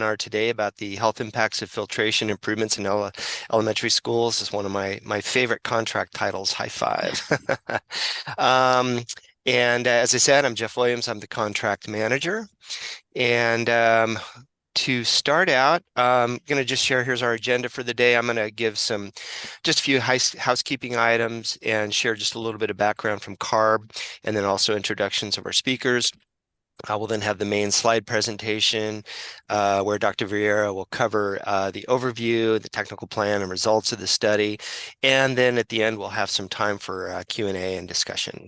webinar today about the health impacts of filtration improvements in elementary schools. It's one of my favorite contract titles, HIFIVE. And as I said, I'm Jeff Williams. I'm the contract manager. And to start out, I'm going to just share, here's our agenda for the day. I'm going to give just a few housekeeping items and share just a little bit of background from CARB, and then also introductions of our speakers. I will then have the main slide presentation where Dr. Vieira will cover the overview, the technical plan, and results of the study. And then at the end, we'll have some time for Q&A and discussion.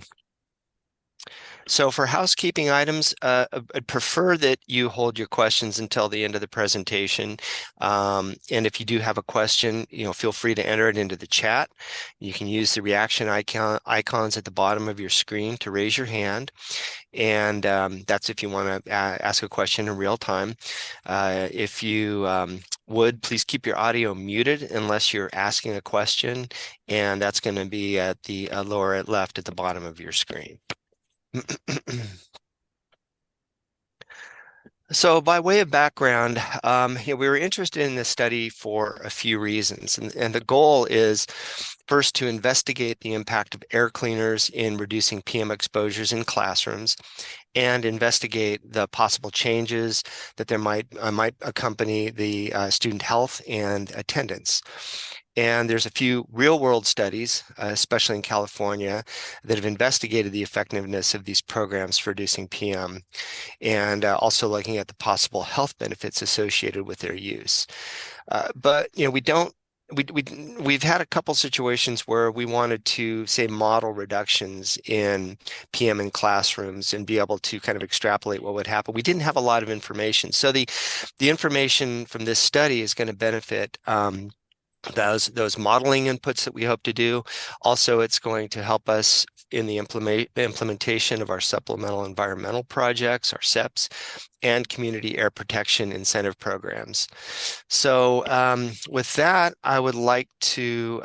So for housekeeping items, I'd prefer that you hold your questions until the end of the presentation. And if you do have a question, feel free to enter it into the chat. You can use the reaction icons at the bottom of your screen to raise your hand. And that's if you want to ask a question in real time. If you would, please keep your audio muted unless you're asking a question. And that's going to be at the lower left at the bottom of your screen. So by way of background, we were interested in this study for a few reasons. And the goal is first to investigate the impact of air cleaners in reducing PM exposures in classrooms and investigate the possible changes that there might accompany the student health and attendance. And there's a few real-world studies, especially in California, that have investigated the effectiveness of these programs for reducing PM, and also looking at the possible health benefits associated with their use. But we've had a couple situations where we wanted to, say, model reductions in PM in classrooms and be able to kind of extrapolate what would happen. We didn't have a lot of information. So the information from this study is going to benefit those modeling inputs that we hope to do. Also, it's going to help us in the implementation of our supplemental environmental projects, our SEPs, and community air protection incentive programs. So with that, I would like to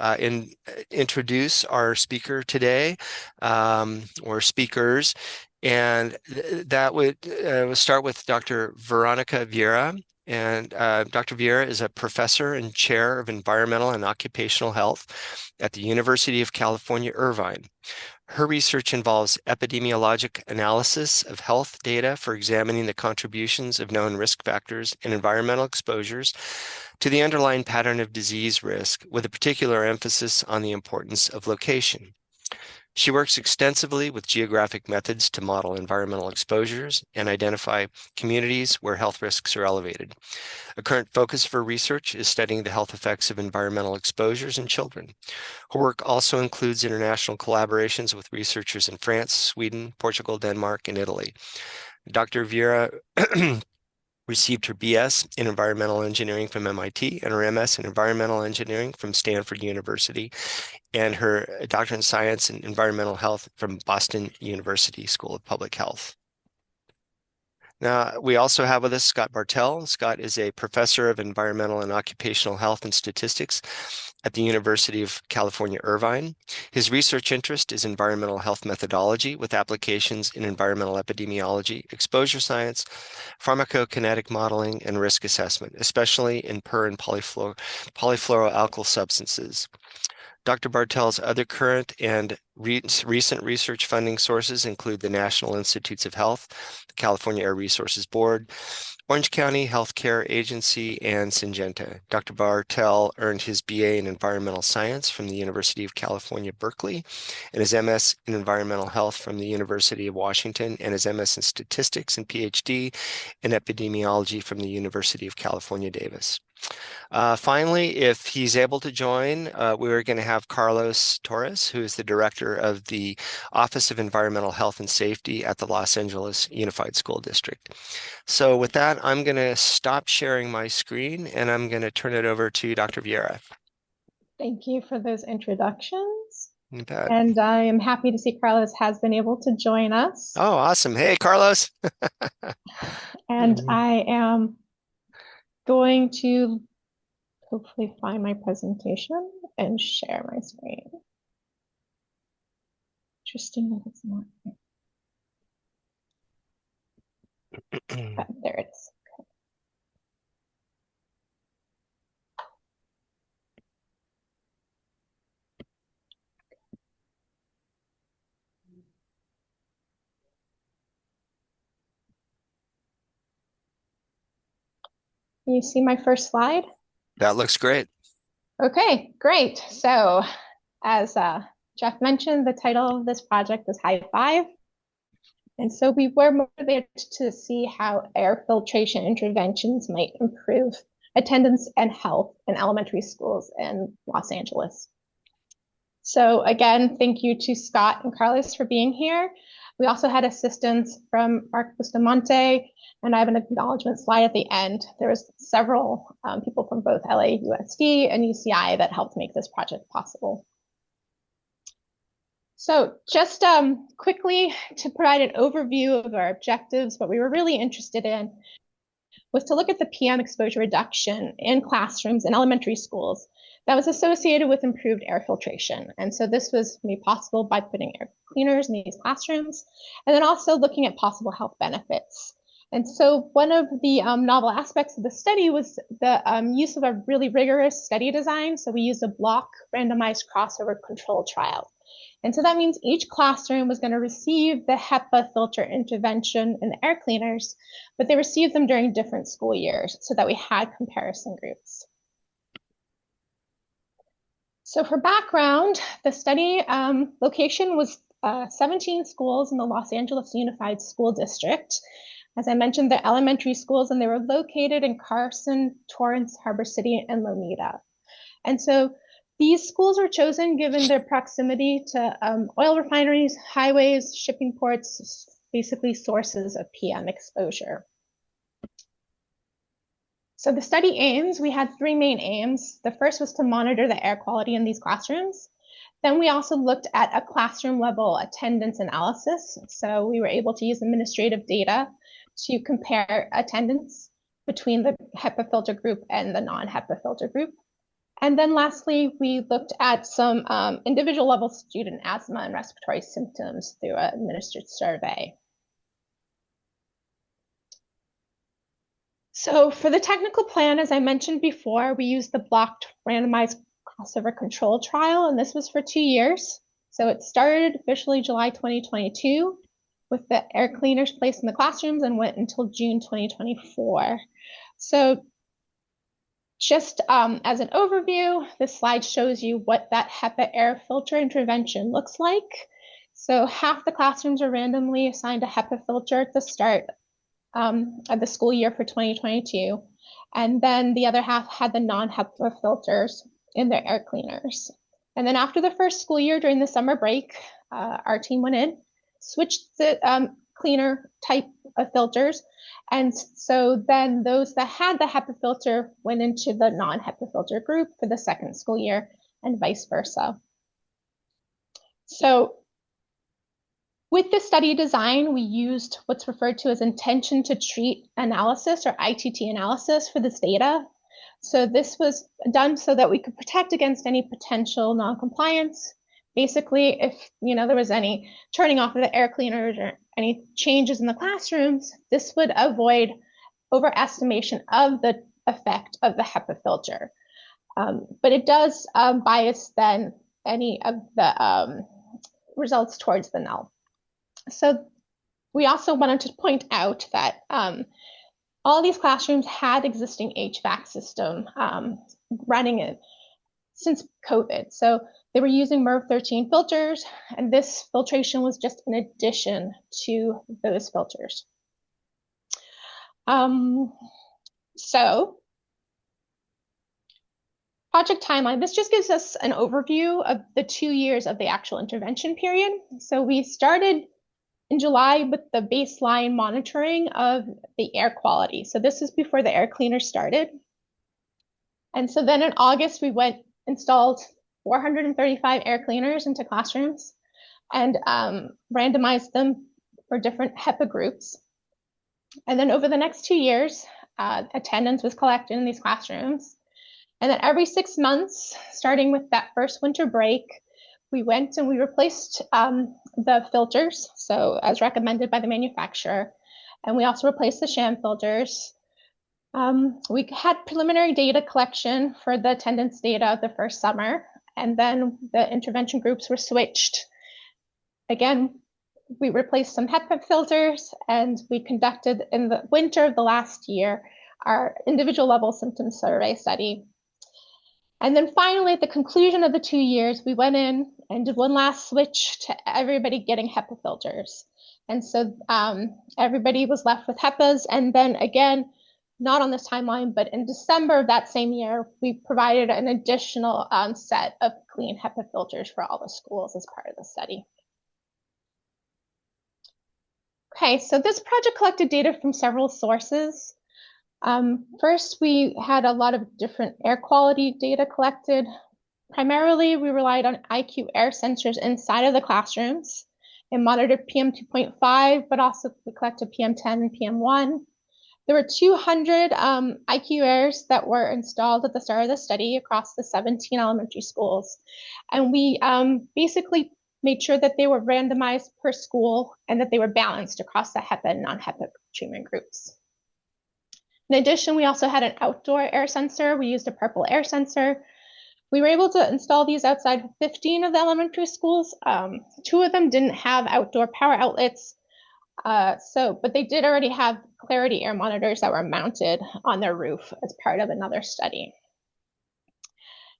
introduce our speaker today, or speakers. And that would start with Dr. Veronica Vieira. And Dr. Vieira is a professor and chair of environmental and occupational health at the University of California, Irvine. Her research involves epidemiologic analysis of health data for examining the contributions of known risk factors and environmental exposures to the underlying pattern of disease risk, with a particular emphasis on the importance of location. She works extensively with geographic methods to model environmental exposures and identify communities where health risks are elevated. A current focus for research is studying the health effects of environmental exposures in children. Her work also includes international collaborations with researchers in France, Sweden, Portugal, Denmark, and Italy. Dr. Vieira received her BS in environmental engineering from MIT and her MS in environmental engineering from Stanford University, and her doctorate in science and environmental health from Boston University School of Public Health. Now, we also have with us Scott Bartell. Scott is a professor of environmental and occupational health and statistics at the University of California, Irvine. His research interest is environmental health methodology with applications in environmental epidemiology, exposure science, pharmacokinetic modeling, and risk assessment, especially in per and polyfluoroalkyl substances. Dr. Bartell's other current and recent research funding sources include the National Institutes of Health, the California Air Resources Board, Orange County Healthcare Agency, and Syngenta. Dr. Bartell earned his BA in Environmental Science from the University of California, Berkeley, and his MS in Environmental Health from the University of Washington, and his MS in Statistics and PhD in Epidemiology from the University of California, Davis. Finally, if he's able to join, we're going to have Carlos Torrance, who is the director of the Office of Environmental Health and Safety at the Los Angeles Unified School District. So with that, I'm going to stop sharing my screen and I'm going to turn it over to Dr. Vieira. Thank you for those introductions. You bet. And I am happy to see Carlos has been able to join us. Oh, awesome. Hey, Carlos. And I am going to hopefully find my presentation and share my screen. Interesting that it's not there. There it is. You see my first slide? That looks great. Okay, great. So as Jeff mentioned, the title of this project is HIFIVE. And so we were motivated to see how air filtration interventions might improve attendance and health in elementary schools in Los Angeles. So again, thank you to Scott and Carlos for being here. We also had assistance from Mark Bustamante, and I have an acknowledgement slide at the end. There was several people from both LAUSD and UCI that helped make this project possible. So just quickly to provide an overview of our objectives, what we were really interested in was to look at the PM exposure reduction in classrooms in elementary schools that was associated with improved air filtration. And so this was made possible by putting air cleaners in these classrooms, and then also looking at possible health benefits. And so one of the novel aspects of the study was the use of a really rigorous study design. So we used a block randomized crossover control trial. And so that means each classroom was going to receive the HEPA filter intervention and the air cleaners, but they received them during different school years so that we had comparison groups. So for background, the study location was 17 schools in the Los Angeles Unified School District. As I mentioned, they're elementary schools, and they were located in Carson, Torrance, Harbor City, and Lomita. And so these schools were chosen given their proximity to oil refineries, highways, shipping ports, basically sources of PM exposure. So the study aims, we had three main aims. The first was to monitor the air quality in these classrooms. Then we also looked at a classroom level attendance analysis. So we were able to use administrative data to compare attendance between the HEPA filter group and the non-HEPA filter group. And then lastly, we looked at some individual level student asthma and respiratory symptoms through an administered survey. So for the technical plan, as I mentioned before, we used the blocked randomized crossover control trial, and this was for 2 years. So it started officially July 2022 with the air cleaners placed in the classrooms and went until June 2024. So just as an overview, this slide shows you what that HEPA air filter intervention looks like. So half the classrooms are randomly assigned a HEPA filter at the start of the school year for 2022. And then the other half had the non-HEPA filters in their air cleaners. And then after the first school year during the summer break, our team went in, switched the cleaner type of filters. And so then those that had the HEPA filter went into the non-HEPA filter group for the second school year and vice versa. So with the study design, we used what's referred to as intention to treat analysis or ITT analysis for this data. So this was done so that we could protect against any potential non-compliance. Basically, if there was any turning off of the air cleaners or any changes in the classrooms, this would avoid overestimation of the effect of the HEPA filter. But it does bias then any of the results towards the null. So we also wanted to point out that all these classrooms had existing HVAC system running it since COVID. So they were using MERV 13 filters, and this filtration was just in addition to those filters. So project timeline, this just gives us an overview of the 2 years of the actual intervention period. So we started in July with the baseline monitoring of the air quality. So this is before the air cleaner started. And so then in August, we installed 435 air cleaners into classrooms and randomized them for different HEPA groups. And then over the next 2 years, attendance was collected in these classrooms. And then every 6 months, starting with that first winter break, we went and we replaced the filters, so as recommended by the manufacturer, and we also replaced the sham filters. We had preliminary data collection for the attendance data the first summer, and then the intervention groups were switched. Again, we replaced some HEPA filters, and we conducted in the winter of the last year our individual level symptom survey study. And then finally, at the conclusion of the 2 years, we went in and did one last switch to everybody getting HEPA filters. And so everybody was left with HEPAs. And then again, not on this timeline, but in December of that same year, we provided an additional set of clean HEPA filters for all the schools as part of the study. Okay, so this project collected data from several sources. First, we had a lot of different air quality data collected. Primarily, we relied on IQ air sensors inside of the classrooms and monitored PM 2.5, but also we collected PM 10 and PM 1. There were 200 IQ airs that were installed at the start of the study across the 17 elementary schools. And we basically made sure that they were randomized per school and that they were balanced across the HEPA and non-HEPA treatment groups. In addition, we also had an outdoor air sensor. We used a purple air sensor. We were able to install these outside 15 of the elementary schools. 2 of them didn't have outdoor power outlets, but they did already have clarity air monitors that were mounted on their roof as part of another study.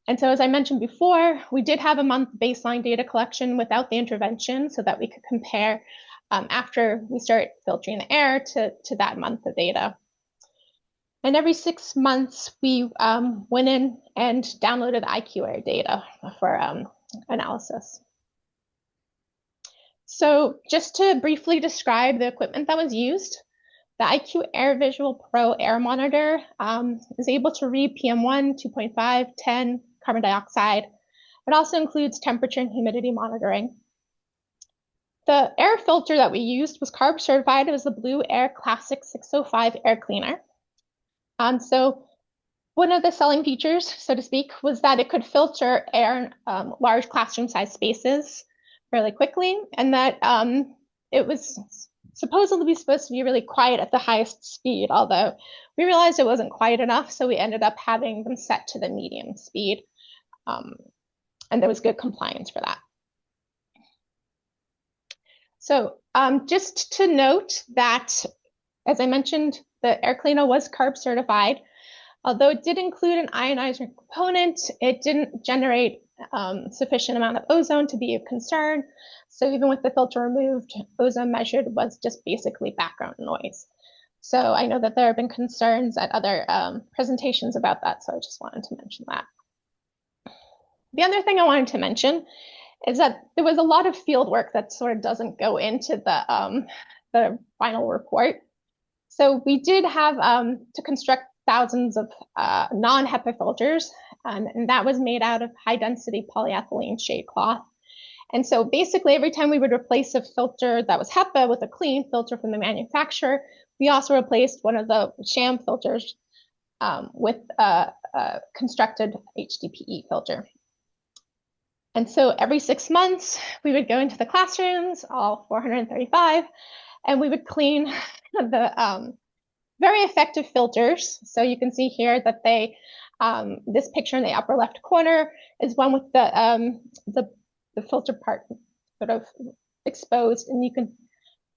And so, as I mentioned before, we did have a month baseline data collection without the intervention so that we could compare after we start filtering the air to that month of data. And every 6 months, we went in and downloaded the IQ air data for analysis. So just to briefly describe the equipment that was used, the IQ Air Visual Pro Air Monitor is able to read PM1, 2.5, 10, carbon dioxide. It also includes temperature and humidity monitoring. The air filter that we used was CARB certified. It was the Blue Air Classic 605 air cleaner. So one of the selling features, so to speak, was that it could filter air in large classroom-sized spaces fairly quickly, and that it was supposedly supposed to be really quiet at the highest speed, although we realized it wasn't quiet enough, so we ended up having them set to the medium speed, and there was good compliance for that. So just to note that, as I mentioned, the air cleaner was CARB certified. Although it did include an ionizer component, it didn't generate sufficient amount of ozone to be a concern. So even with the filter removed, ozone measured was just basically background noise. So I know that there have been concerns at other presentations about that, so I just wanted to mention that. The other thing I wanted to mention is that there was a lot of field work that sort of doesn't go into the final report. So we did have to construct thousands of non-HEPA filters, and that was made out of high-density polyethylene shade cloth. And so basically, every time we would replace a filter that was HEPA with a clean filter from the manufacturer, we also replaced one of the sham filters with a constructed HDPE filter. And so every 6 months, we would go into the classrooms, all 435, and we would clean the very effective filters. So you can see here that they, this picture in the upper left corner is one with the filter part sort of exposed, and you can,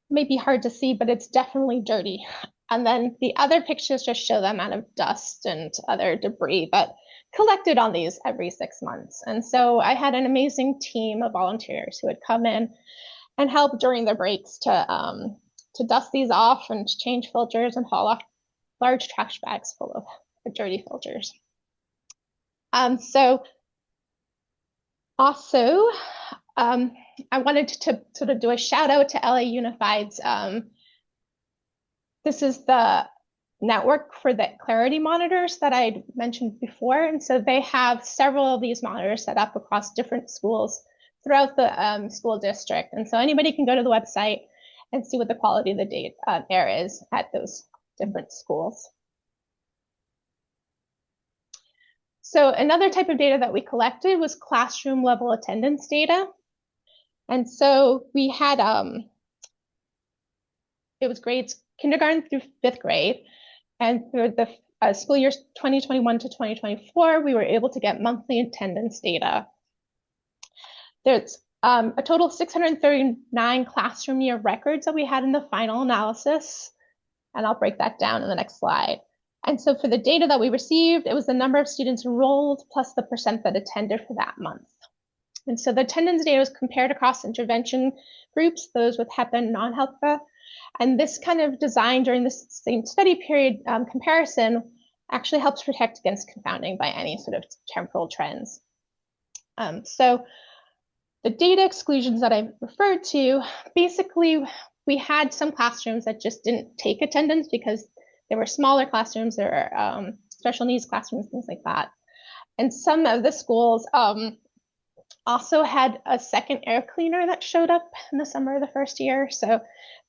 maybe hard to see, but it's definitely dirty. And then the other pictures just show the amount of dust and other debris that collected on these every 6 months. And so I had an amazing team of volunteers who would come in and help during the breaks to dust these off and change filters and haul off large trash bags full of dirty filters. So also, I wanted to sort of do a shout out to LA Unified's. This is the network for the clarity monitors that I mentioned before. And so they have several of these monitors set up across different schools throughout the school district. And so anybody can go to the website and see what the quality of the air is at those different schools. So another type of data that we collected was classroom level attendance data. And so we had, it was grades kindergarten through 5th grade. And through the school years 2021 to 2024, we were able to get monthly attendance data. There's a total of 639 classroom year records that we had in the final analysis. And I'll break that down in the next slide. And so for the data that we received, it was the number of students enrolled plus the percent that attended for that month. And so the attendance data was compared across intervention groups, those with HEPA and non-HEPA. And this kind of design during this same study period comparison actually helps protect against confounding by any sort of temporal trends. So the data exclusions that I referred to, basically, we had some classrooms that just didn't take attendance because they were smaller classrooms, there were special needs classrooms, things like that. And some of the schools also had a second air cleaner that showed up in the summer of the first year. So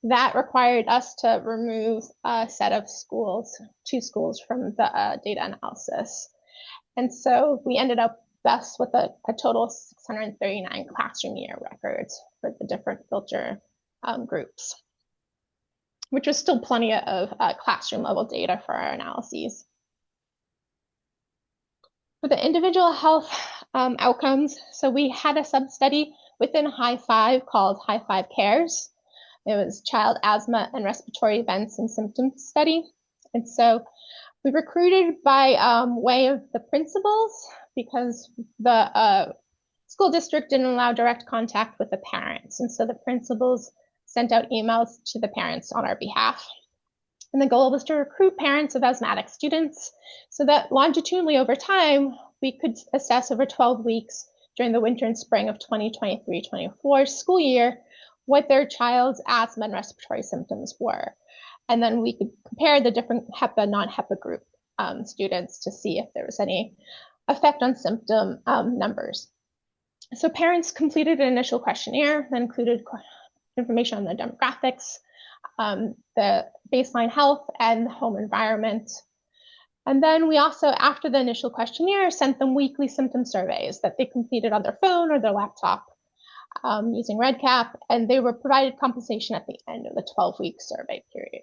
that required us to remove a set of schools, 2 schools from the data analysis. And so we ended up thus with a total of 639 classroom year records for the different filter groups, which was still plenty of classroom level data for our analyses. For the individual health outcomes, so we had a sub-study within HIFIVE called HIFIVE Cares. It was Child Asthma and Respiratory Events and Symptoms Study. And so we recruited by way of the principals because the school district didn't allow direct contact with the parents. And so the principals sent out emails to the parents on our behalf. And the goal was to recruit parents of asthmatic students so that longitudinally over time, we could assess over 12 weeks during the winter and spring of 2023-24 school year what their child's asthma and respiratory symptoms were. And then we could compare the different HEPA, non-HEPA group students to see if there was any effect on symptom numbers. So parents completed an initial questionnaire that included information on the demographics, the baseline health, and the home environment. And then we also, after the initial questionnaire, sent them weekly symptom surveys that they completed on their phone or their laptop using REDCap, and they were provided compensation at the end of the 12-week survey period.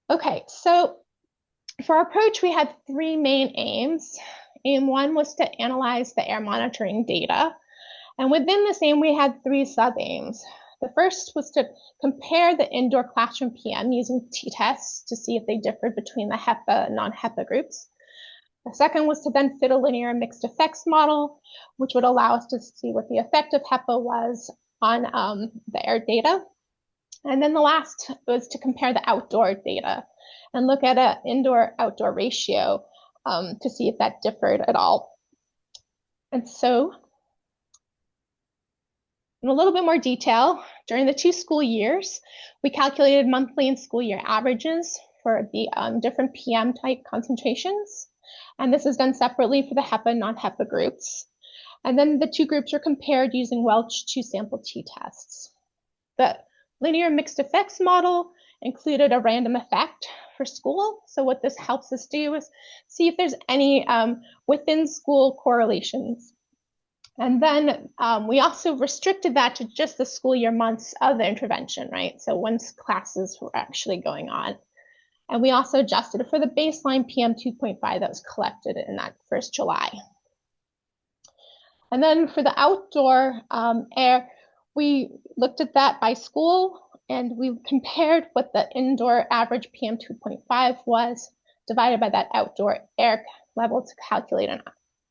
Okay, so for our approach, we had 3 main aims. Aim 1 was to analyze the air monitoring data. And within this aim, we had 3 sub-aims. The first was to compare the indoor classroom PM using t-tests to see if they differed between the HEPA and non-HEPA groups. The second was to then fit a linear mixed effects model, which would allow us to see what the effect of HEPA was on the air data. And then the last was to compare the outdoor data and look at an indoor-outdoor ratio to see if that differed at all. And so, in a little bit more detail, during the 2 school years, we calculated monthly and school year averages for the different PM type concentrations. And this is done separately for the HEPA and non-HEPA groups. And then the 2 groups are compared using Welch 2-sample t-tests. The linear mixed effects model included a random effect for school. So what this helps us do is see if there's any within school correlations. And then we also restricted that to just the school year months of the intervention, right? So once classes were actually going on. And we also adjusted it for the baseline PM 2.5 that was collected in that first July. And then for the outdoor air, we looked at that by school and we compared what the indoor average PM 2.5 was divided by that outdoor air level to calculate an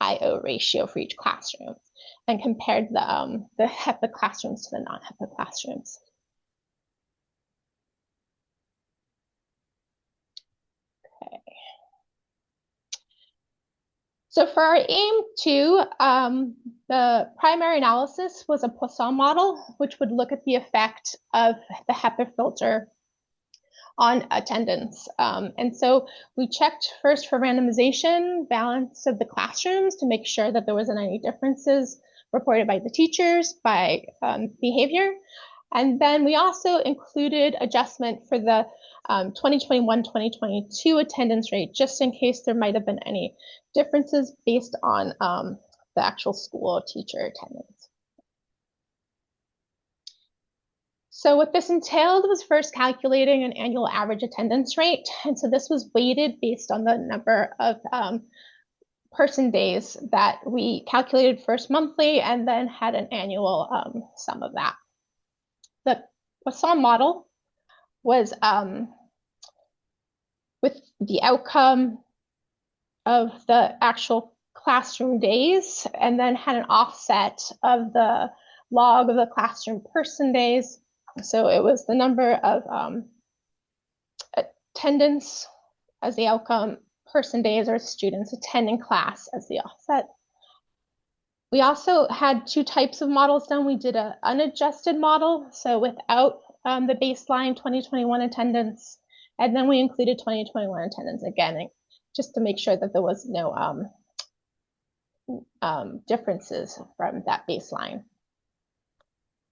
IO ratio for each classroom and compared the HEPA classrooms to the non-HEPA classrooms. Okay. So for our aim 2, the primary analysis was a Poisson model, which would look at the effect of the HEPA filter on attendance. And so we checked first for randomization, balance of the classrooms to make sure that there wasn't any differences reported by the teachers by behavior. And then we also included adjustment for the 2021-2022 attendance rate, just in case there might have been any differences based on the actual school teacher attendance. So what this entailed was first calculating an annual average attendance rate. And so this was weighted based on the number of person days that we calculated first monthly and then had an annual sum of that. The Poisson model was with the outcome of the actual classroom days, and then had an offset of the log of the classroom person days. So it was the number of attendance as the outcome, person days, or students attending class as the offset. We also had two types of models done. We did an unadjusted model, so without the baseline 2021 attendance, and then we included 2021 attendance again, just to make sure that there was no differences from that baseline.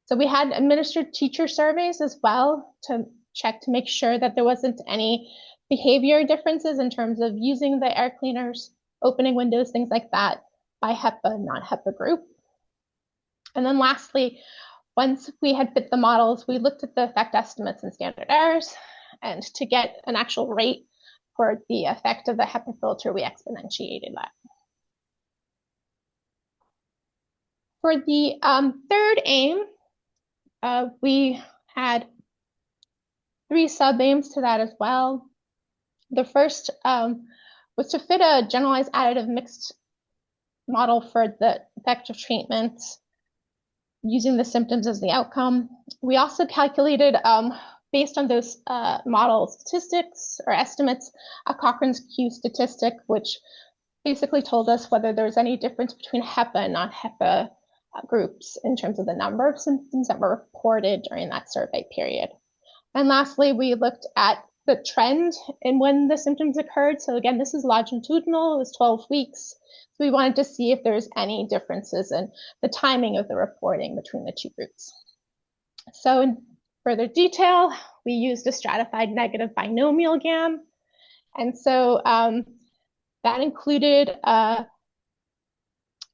So we had administered teacher surveys as well to check to make sure that there wasn't any behavior differences in terms of using the air cleaners, opening windows, things like that, by HEPA, non-HEPA group. And then lastly, once we had fit the models, we looked at the effect estimates and standard errors, and to get an actual rate for the effect of the HEPA filter, we exponentiated that. For the third aim, we had 3 sub-aims to that as well. The first was to fit a generalized additive mixed model for the effect of treatments using the symptoms as the outcome. We also calculated, based on those model statistics or estimates, a Cochrane's Q statistic, which basically told us whether there was any difference between HEPA and non-HEPA groups in terms of the number of symptoms that were reported during that survey period. And lastly, we looked at the trend in when the symptoms occurred. So again, this is longitudinal, it was 12 weeks. So we wanted to see if there's any differences in the timing of the reporting between the two groups. So in further detail, we used a stratified negative binomial GAM. And so that included a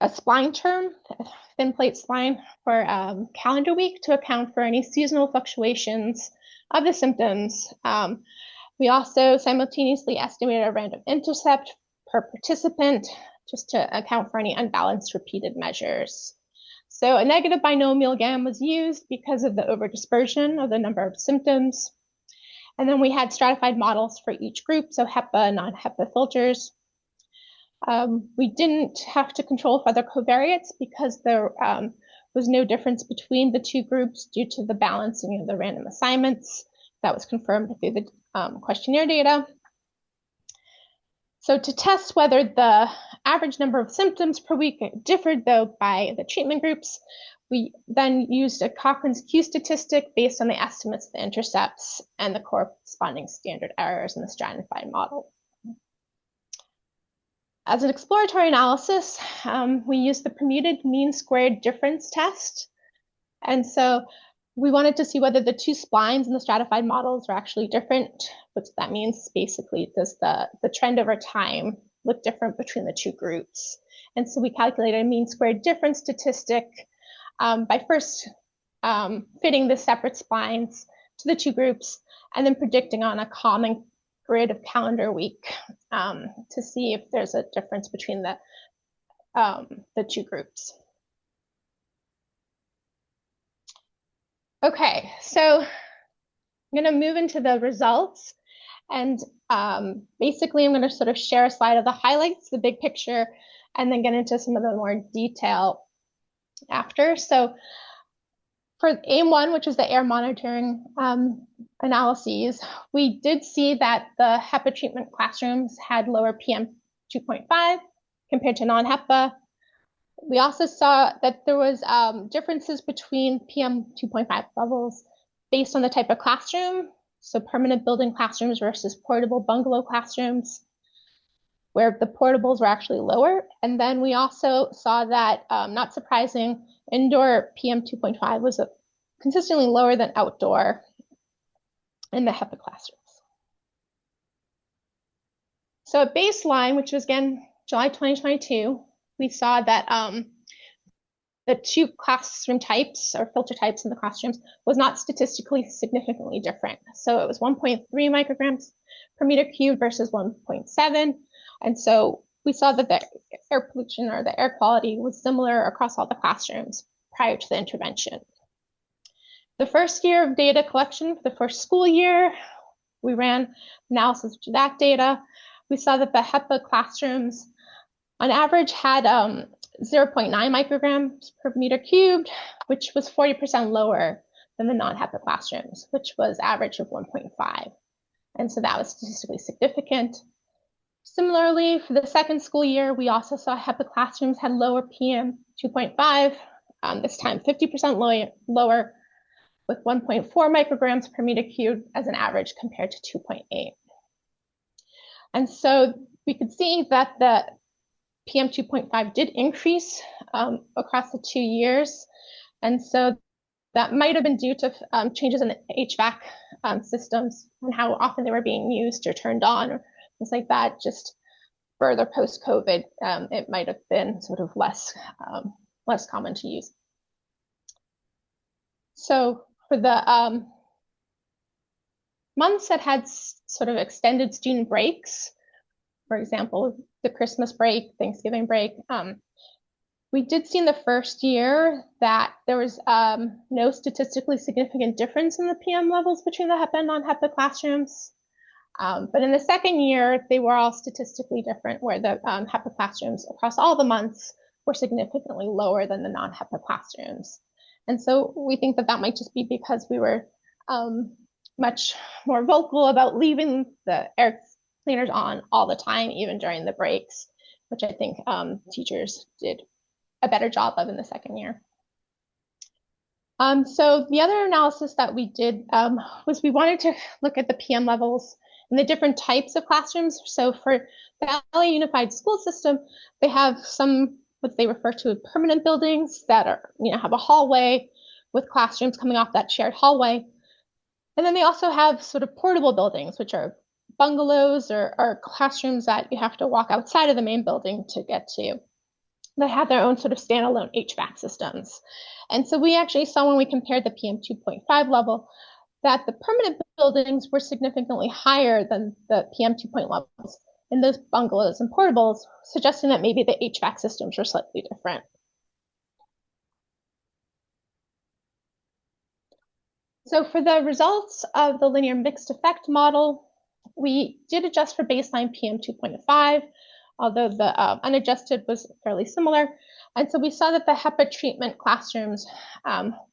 spline term, a thin plate spline for calendar week to account for any seasonal fluctuations of the symptoms. We also simultaneously estimated a random intercept per participant just to account for any unbalanced repeated measures. So a negative binomial GAM was used because of the overdispersion of the number of symptoms. And then we had stratified models for each group, so HEPA, non-HEPA filters. We didn't have to control for the covariates because there was no difference between the two groups due to the balancing of the random assignments. That was confirmed through the questionnaire data. So to test whether the average number of symptoms per week differed, though, by the treatment groups, we then used a Cochrane's Q statistic based on the estimates of the intercepts and the corresponding standard errors in the stratified model. As an exploratory analysis, we used the permuted mean squared difference test. And so we wanted to see whether the two splines in the stratified models are actually different. What that means is basically, does the trend over time look different between the two groups? And so we calculated a mean squared difference statistic by first fitting the separate splines to the two groups and then predicting on a common grid of calendar week to see if there's a difference between the two groups. Okay, so I'm going to move into the results, and basically I'm going to sort of share a slide of the highlights, the big picture, and then get into some of the more detail after. So for aim 1, which is the air monitoring analyses, we did see that the HEPA treatment classrooms had lower PM 2.5 compared to non-HEPA. We also saw that there was differences between PM 2.5 levels based on the type of classroom. So permanent building classrooms versus portable bungalow classrooms, where the portables were actually lower. And then we also saw that, not surprising, indoor PM 2.5 was consistently lower than outdoor in the HEPA classrooms. So at baseline, which was again July 2022, we saw that the two classroom types or filter types in the classrooms was not statistically significantly different. So it was 1.3 micrograms per meter cubed versus 1.7. And so we saw that the air pollution or the air quality was similar across all the classrooms prior to the intervention. The first year of data collection, for the first school year, we ran analysis of that data. We saw that the HEPA classrooms on average had 0.9 micrograms per meter cubed, which was 40% lower than the non-HEPA classrooms, which was average of 1.5. And so that was statistically significant. Similarly, for the second school year, we also saw HEPA classrooms had lower PM 2.5, this time 50% lower, with 1.4 micrograms per meter cubed as an average compared to 2.8. And so we could see that the PM 2.5 did increase across the 2 years. And so that might have been due to changes in the HVAC systems and how often they were being used or turned on or things like that. Just further post-COVID, it might have been sort of less common to use. So for the months that had sort of extended student breaks, for example, the Christmas break, Thanksgiving break, we did see in the first year that there was no statistically significant difference in the PM levels between the HEPA and non-HEPA classrooms. But in the second year, they were all statistically different, where the HEPA classrooms across all the months were significantly lower than the non-HEPA classrooms. And so we think that that might just be because we were much more vocal about leaving the air cleaners on all the time, even during the breaks, which I think teachers did a better job of in the second year. So the other analysis that we did was we wanted to look at the PM levels in the different types of classrooms. So for the LA Unified School System, they have some what they refer to as permanent buildings that are, have a hallway with classrooms coming off that shared hallway. And then they also have sort of portable buildings, which are bungalows or classrooms that you have to walk outside of the main building to get to. They have their own sort of standalone HVAC systems. And so we actually saw when we compared the PM 2.5 level that the permanent buildings were significantly higher than the PM 2.0 levels in those bungalows and portables, suggesting that maybe the HVAC systems were slightly different. So for the results of the linear mixed effect model, we did adjust for baseline PM 2.5, although the unadjusted was fairly similar. And so we saw that the HEPA treatment classrooms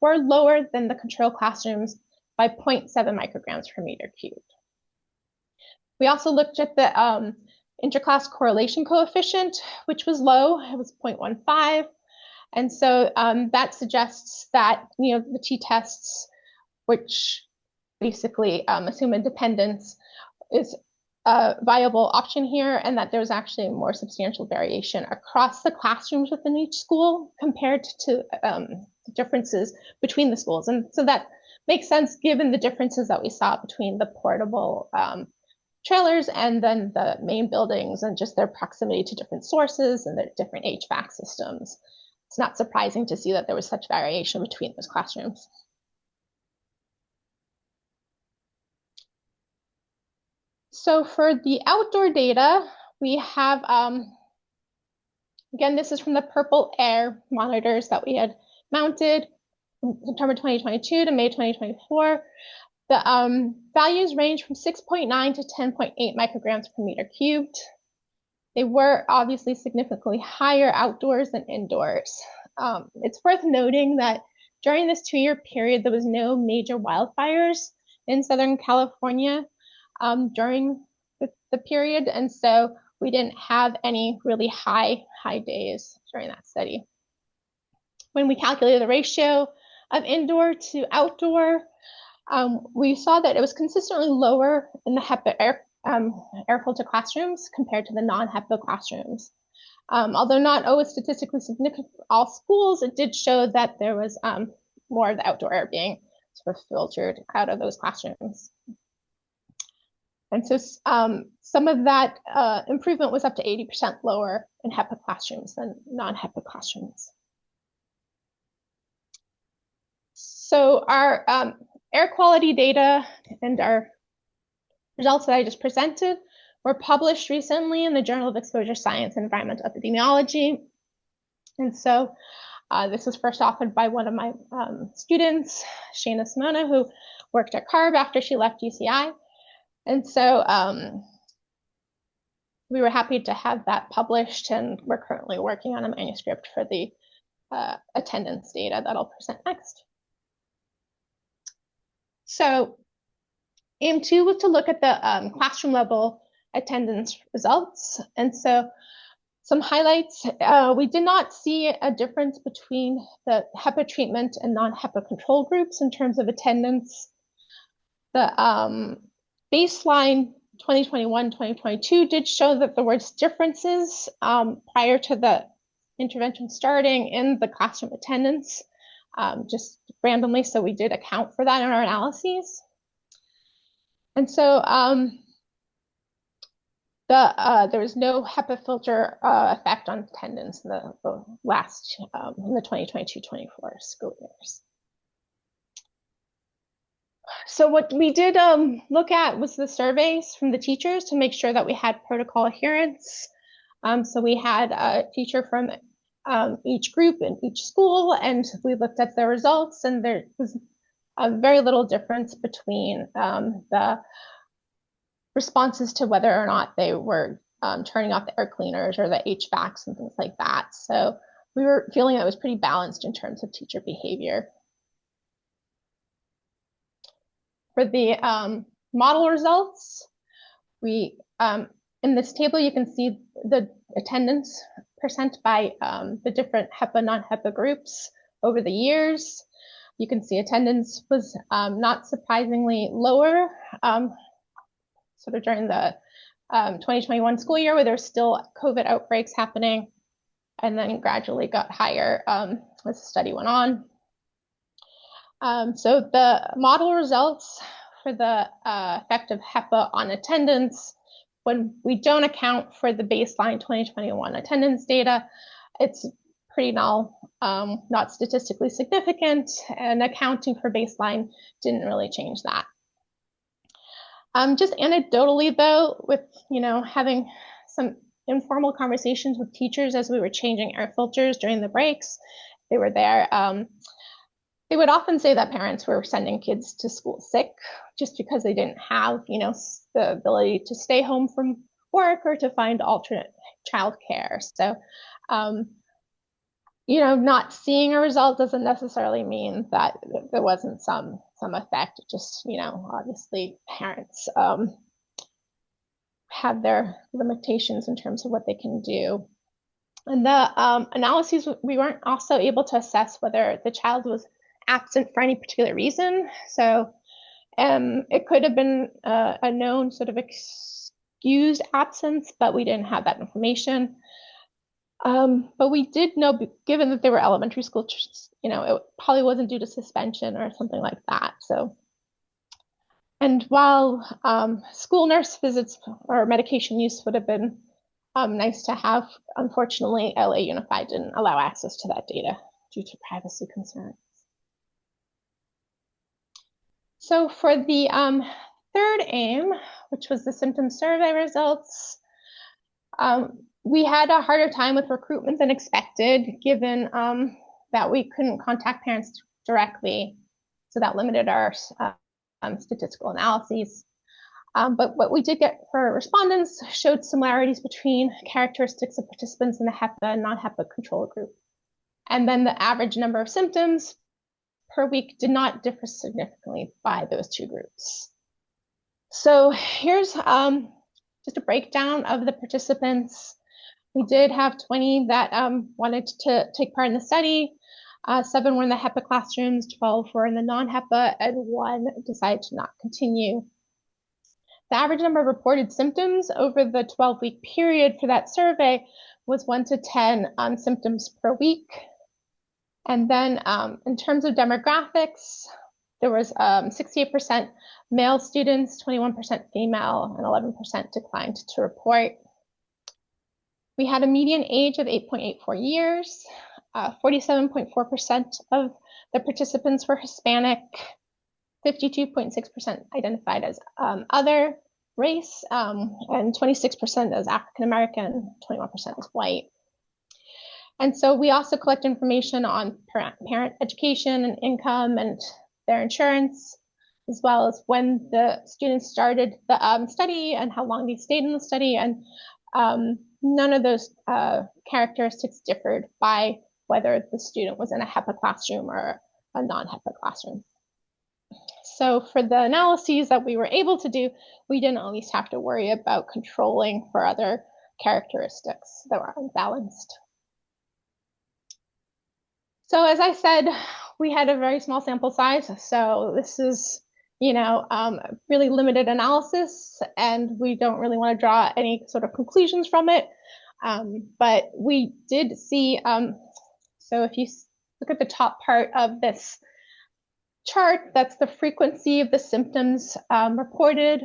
were lower than the control classrooms by 0.7 micrograms per meter cubed. We also looked at the interclass correlation coefficient, which was low. It was 0.15. And so that suggests that, the t-tests, which basically assume independence, is a viable option here, and that there's actually more substantial variation across the classrooms within each school compared to differences between the schools. And so that makes sense given the differences that we saw between the portable trailers and then the main buildings and just their proximity to different sources and their different HVAC systems. It's not surprising to see that there was such variation between those classrooms. So for the outdoor data, we have, again, this is from the purple air monitors that we had mounted from September 2022 to May 2024. The values range from 6.9 to 10.8 micrograms per meter cubed. They were obviously significantly higher outdoors than indoors. It's worth noting that during this 2-year period, there was no major wildfires in Southern California during the period. And so we didn't have any really high days during that study. When we calculated the ratio of indoor to outdoor, we saw that it was consistently lower in the HEPA air filter classrooms compared to the non-HEPA classrooms. Although not always statistically significant for all schools, it did show that there was more of the outdoor air being sort of filtered out of those classrooms. And so some of that improvement was up to 80% lower in HEPA classrooms than non-HEPA classrooms. So our air quality data and our results that I just presented were published recently in the Journal of Exposure Science and Environmental Epidemiology. And so This was first offered by one of my students, Shana Simona, who worked at CARB after she left UCI. And so we were happy to have that published, and we're currently working on a manuscript for the attendance data that I'll present next. So aim 2 was to look at the classroom level attendance results. And so some highlights, we did not see a difference between the HEPA treatment and non-HEPA control groups in terms of attendance. The baseline 2021-2022 did show that there was differences prior to the intervention starting in the classroom attendance, just randomly, so we did account for that in our analyses. And so there was no HEPA filter effect on attendance in the last, in the 2022-24 school years. So what we did look at was the surveys from the teachers to make sure that we had protocol adherence. So we had a teacher from each group in each school, and we looked at the results, and there was a very little difference between the responses to whether or not they were turning off the air cleaners or the HVACs and things like that. So we were feeling it was pretty balanced in terms of teacher behavior. For the model results, we in this table, you can see the attendance percent by the different HEPA, non-HEPA groups over the years. You can see attendance was not surprisingly lower, sort of during the 2021 school year, where there's still COVID outbreaks happening, and then gradually got higher as the study went on. So the model results for the effect of HEPA on attendance, when we don't account for the baseline 2021 attendance data, it's pretty null, not statistically significant, and accounting for baseline didn't really change that. Just anecdotally though, with having some informal conversations with teachers as we were changing air filters during the breaks, they were there. They would often say that parents were sending kids to school sick just because they didn't have, the ability to stay home from work or to find alternate childcare. So, not seeing a result doesn't necessarily mean that there wasn't some effect. Just, obviously parents have their limitations in terms of what they can do. And the analyses, we weren't also able to assess whether the child was absent for any particular reason. So it could have been a known sort of excused absence, but we didn't have that information. But we did know, given that they were elementary school, it probably wasn't due to suspension or something like that. So, and while school nurse visits or medication use would have been nice to have, unfortunately, LA Unified didn't allow access to that data due to privacy concerns. So for the third aim, which was the symptom survey results, we had a harder time with recruitment than expected, given that we couldn't contact parents directly. So that limited our statistical analyses. But what we did get for respondents showed similarities between characteristics of participants in the HEPA and non-HEPA control group. And then the average number of symptoms per week did not differ significantly by those two groups. So here's just a breakdown of the participants. We did have 20 that wanted to take part in the study. 7 were in the HEPA classrooms, 12 were in the non-HEPA, and 1 decided to not continue. The average number of reported symptoms over the 12-week period for that survey was 1 to 10 symptoms per week. And then in terms of demographics, there was 68% male students, 21% female, and 11% declined to report. We had a median age of 8.84 years. 47.4% of the participants were Hispanic, 52.6% identified as other race, and 26% as African American, 21% as white. And so we also collect information on parent education and income and their insurance, as well as when the students started the study and how long they stayed in the study. And none of those characteristics differed by whether the student was in a HEPA classroom or a non-HEPA classroom. So for the analyses that we were able to do, we didn't at least have to worry about controlling for other characteristics that were unbalanced. So as I said, we had a very small sample size. So this is, really limited analysis, and we don't really want to draw any sort of conclusions from it. But we did see, so if you look at the top part of this chart, that's the frequency of the symptoms reported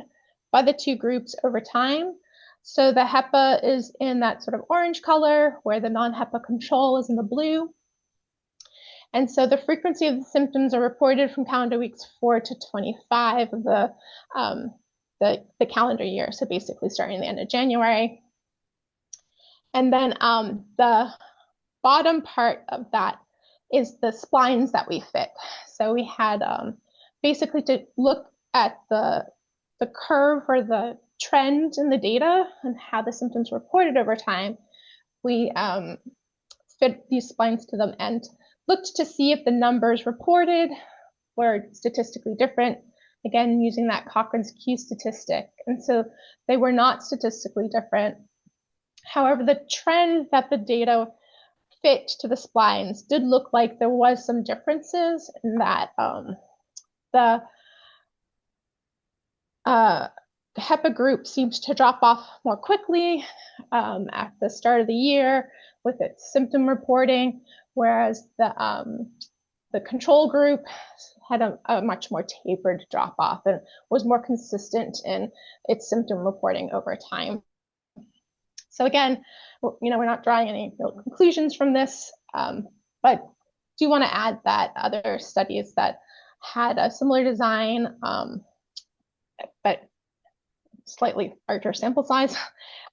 by the two groups over time. So the HEPA is in that sort of orange color, where the non-HEPA control is in the blue. And so the frequency of the symptoms are reported from calendar weeks 4 to 25 of the calendar year. So basically starting at the end of January. And then the bottom part of that is the splines that we fit. So we had basically to look at the curve or the trend in the data and how the symptoms reported over time. We fit these splines to them and looked to see if the numbers reported were statistically different, again, using that Cochrane's Q statistic. And so they were not statistically different. However, the trend that the data fit to the splines did look like there was some differences in that the HEPA group seems to drop off more quickly at the start of the year with its symptom reporting, whereas the control group had a much more tapered drop off and was more consistent in its symptom reporting over time. So again, we're not drawing any real conclusions from this, but do want to add that other studies that had a similar design, but slightly larger sample size,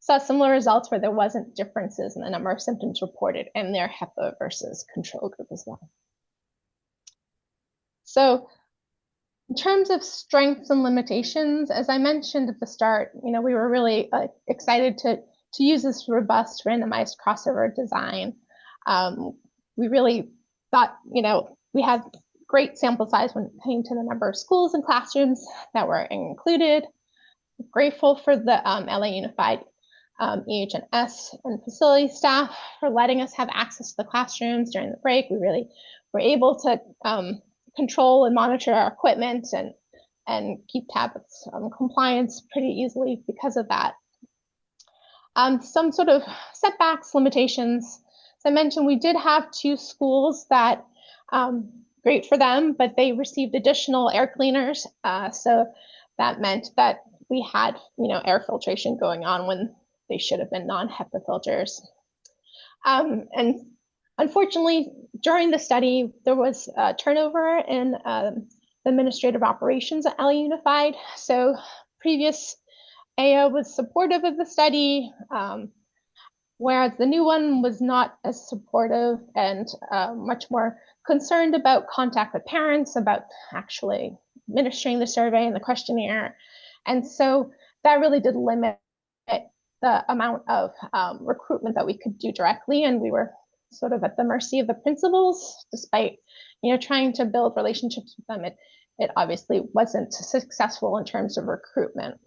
saw similar results where there wasn't differences in the number of symptoms reported in their HEPA versus control group as well. So in terms of strengths and limitations, as I mentioned at the start, we were really excited to use this robust randomized crossover design. We really thought, we had great sample size when it came to the number of schools and classrooms that were included. Grateful for the LA Unified EH&S and facility staff for letting us have access to the classrooms during the break. We really were able to control and monitor our equipment and keep tabs on compliance pretty easily because of that. Some sort of setbacks, limitations. As I mentioned, we did have 2 schools that, great for them, but they received additional air cleaners. So that meant that we had, air filtration going on when they should have been non-HEPA filters. And unfortunately, during the study, there was turnover in the administrative operations at LA Unified. So previous AO was supportive of the study, whereas the new one was not as supportive and much more concerned about contact with parents, about actually administering the survey and the questionnaire. And so that really did limit the amount of recruitment that we could do directly. And we were sort of at the mercy of the principals, despite, trying to build relationships with them. It obviously wasn't successful in terms of recruitment.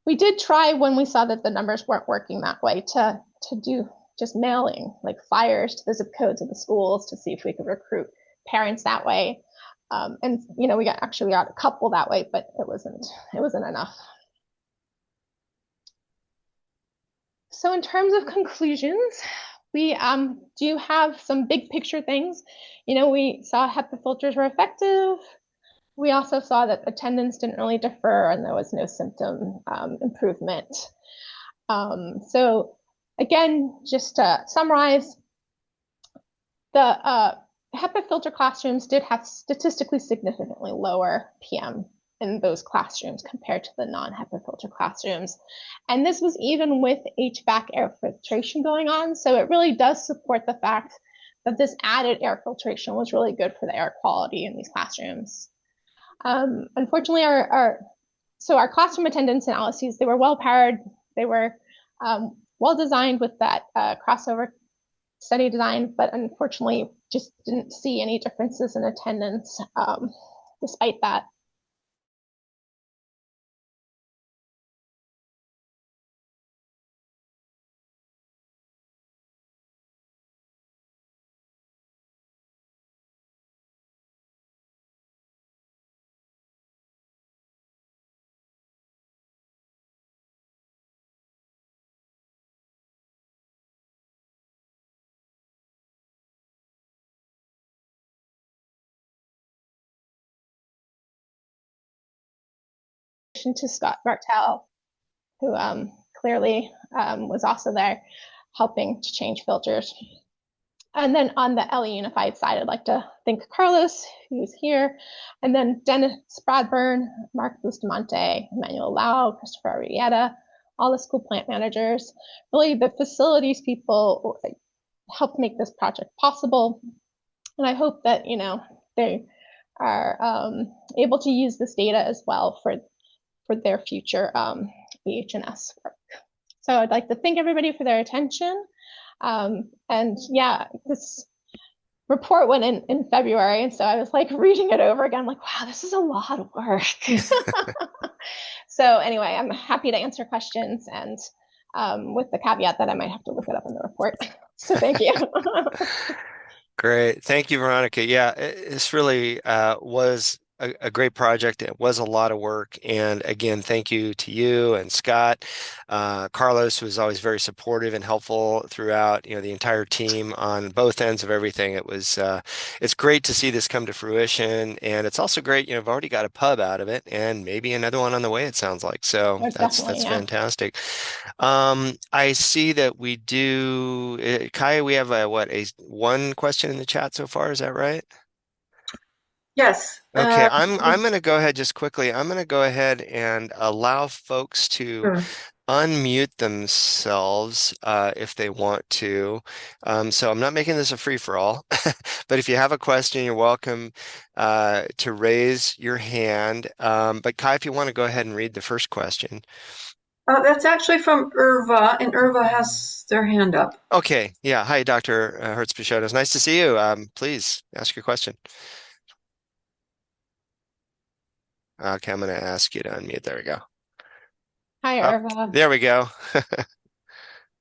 We did try when we saw that the numbers weren't working that way to do just mailing, like flyers to the zip codes of the schools to see if we could recruit parents that way. And we got a couple that way, but it wasn't enough. So in terms of conclusions, we do have some big picture things. We saw HEPA filters were effective. We also saw that attendance didn't really differ and there was no symptom improvement. So again, just to summarize, the HEPA filter classrooms did have statistically significantly lower PM in those classrooms compared to the non-HEPA filter classrooms. And this was even with HVAC air filtration going on. So it really does support the fact that this added air filtration was really good for the air quality in these classrooms. Unfortunately, our classroom attendance analyses, they were well powered. They were well designed with that crossover study design, but unfortunately just didn't see any differences in attendance despite that. To Scott Bartel, who clearly was also there helping to change filters. And then on the LE Unified side, I'd like to thank Carlos, who's here, and then Dennis Bradburn, Mark Bustamante, Emmanuel Lau, Christopher Arrieta, all the school plant managers. Really, the facilities people helped make this project possible. And I hope that, they are able to use this data as well for their future EH&S work. So I'd like to thank everybody for their attention. And yeah, this report went in February. And so I was like reading it over again, like, wow, this is a lot of work. So anyway, I'm happy to answer questions, and with the caveat that I might have to look it up in the report. So thank you. Great. Thank you, Veronica. Yeah, this really was a great project. It was a lot of work. And again, thank you to you and Scott. Carlos was always very supportive and helpful throughout, the entire team on both ends of everything. It's great to see this come to fruition. And it's also great, I've already got a pub out of it and maybe another one on the way, it sounds like. So that's fantastic. I see that we do, Kaya, we have one question in the chat so far. Is that right? Yes. Okay, I'm going to go ahead just quickly. I'm going to go ahead and allow folks to unmute themselves if they want to. So I'm not making this a free-for-all, but if you have a question, you're welcome to raise your hand. But Kai, if you want to go ahead and read the first question. That's actually from Irva, and Irva has their hand up. Okay, yeah. Hi, Dr. Hertz-Pichot. It's nice to see you. Please ask your question. Okay, I'm going to ask you to unmute. There we go. Hi, Irva. There we go.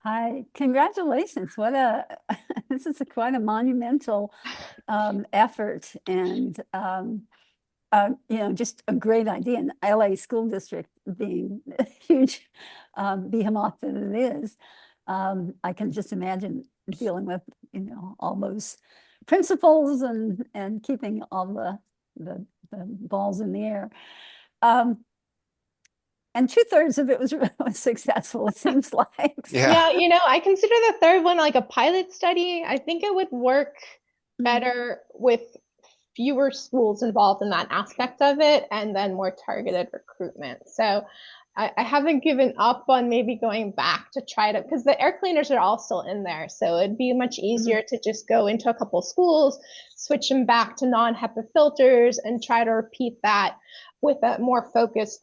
Hi, congratulations. This is quite a monumental effort, and just a great idea. And LA School District being a huge behemoth that it is, I can just imagine dealing with all those principals and keeping all the balls in the air. And 2/3 of it was successful, it seems like. Yeah, I consider the third one like a pilot study. I think it would work better with fewer schools involved in that aspect of it, and then more targeted recruitment. So I haven't given up on maybe going back to try to, because the air cleaners are all still in there. So it'd be much easier to just go into a couple of schools, switch them back to non-HEPA filters, and try to repeat that with a more focused,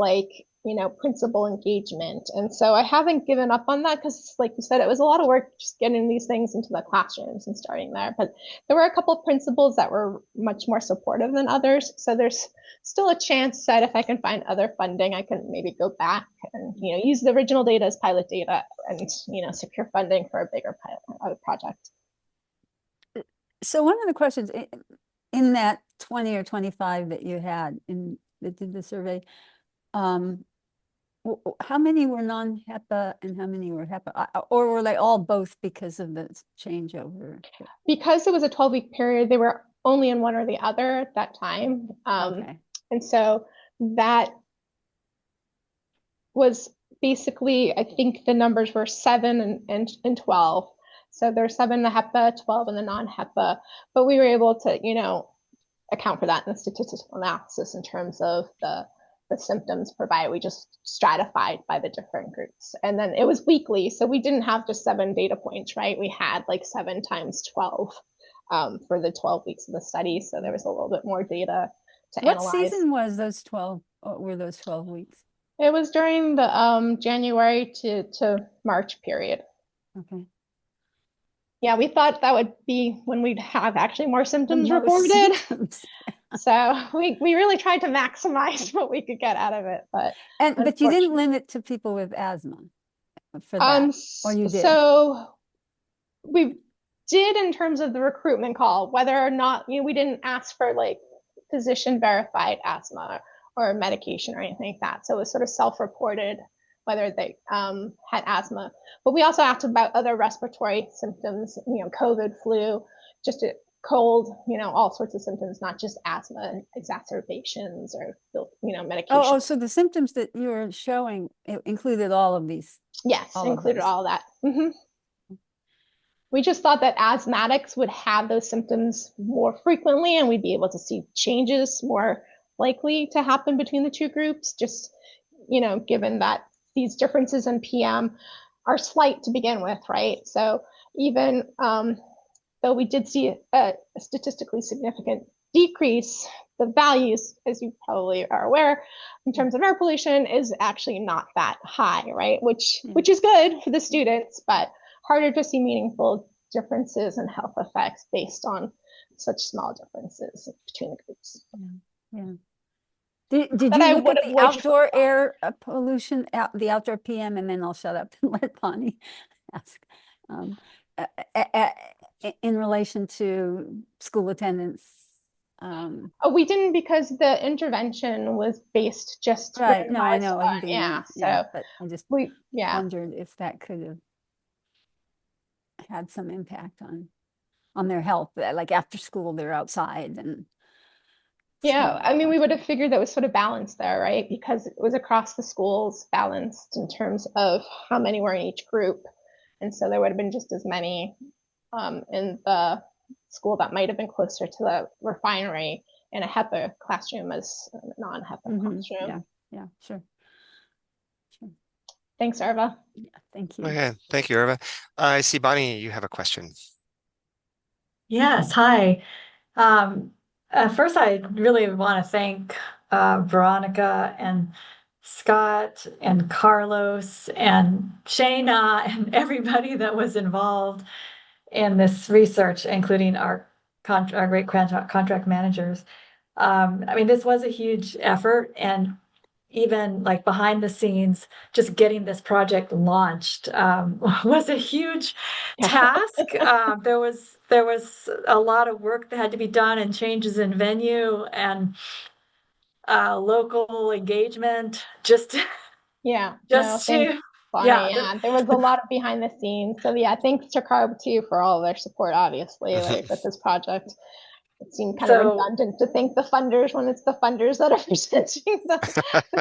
principal engagement. And so I haven't given up on that because, like you said, it was a lot of work just getting these things into the classrooms and starting there. But there were a couple of principals that were much more supportive than others. So there's still a chance that if I can find other funding, I can maybe go back and, use the original data as pilot data and, secure funding for a bigger pilot project. So one of the questions in that 20 or 25 that you had that did the survey, how many were non-HEPA and how many were HEPA? Or were they all both because of the changeover? Because it was a 12-week period, they were only in one or the other at that time. Okay. And so that was basically, I think the numbers were 7 and 12. So there's 7 in the HEPA, 12 in the non-HEPA, but we were able to, account for that in the statistical analysis in terms of the the symptoms provided. We just stratified by the different groups. And then it was weekly. So we didn't have just 7 data points, right? We had like 7 times 12 for the 12 weeks of the study. So there was a little bit more data to What analyze. season was those 12, were those 12 weeks? It was during the January to March period. Okay. Yeah, we thought that would be when we'd have actually more symptoms Most reported. symptoms. So we really tried to maximize what we could get out of it, but you didn't limit to people with asthma for that, or you did? So we did in terms of the recruitment call, whether or not, we didn't ask for like physician verified asthma or medication or anything like that. So it was sort of self-reported whether they had asthma. But we also asked about other respiratory symptoms, COVID, flu, just a cold, all sorts of symptoms, not just asthma exacerbations or, medication. Oh, so the symptoms that you were showing included all of these? Yes, included all that. Mm-hmm. We just thought that asthmatics would have those symptoms more frequently and we'd be able to see changes more likely to happen between the two groups, just, given that these differences in PM are slight to begin with, right? So even though we did see a statistically significant decrease, the values, as you probably are aware, in terms of air pollution is actually not that high, right? Which is good for the students, but harder to see meaningful differences in health effects based on such small differences between the groups. Yeah. Did you look at the outdoor air pollution, the outdoor PM, and then I'll shut up and let Bonnie ask, in relation to school attendance? We didn't, because the intervention was based just right. No, I know. But I just wondered if that could have had some impact on their health, like after school they're outside and. Yeah, I mean, we would have figured that was sort of balanced there, right? Because it was across the schools balanced in terms of how many were in each group. And so there would have been just as many in the school that might have been closer to the refinery in a HEPA classroom as a non-HEPA classroom. Yeah, sure. Thanks, Irva. Yeah, thank you. Okay, thank you, Irva. I see, Bonnie, you have a question. Yes, hi. First, I really want to thank Veronica and Scott and Carlos and Shayna and everybody that was involved in this research, including our great contract managers. I mean, this was a huge effort, and even like behind the scenes, just getting this project launched was a huge task. There was a lot of work that had to be done, and changes in venue and local engagement. There was a lot of behind the scenes. So yeah, thanks to CARB too for all of their support, obviously, with this project. It seemed kind of redundant to thank the funders when it's the funders that are presenting the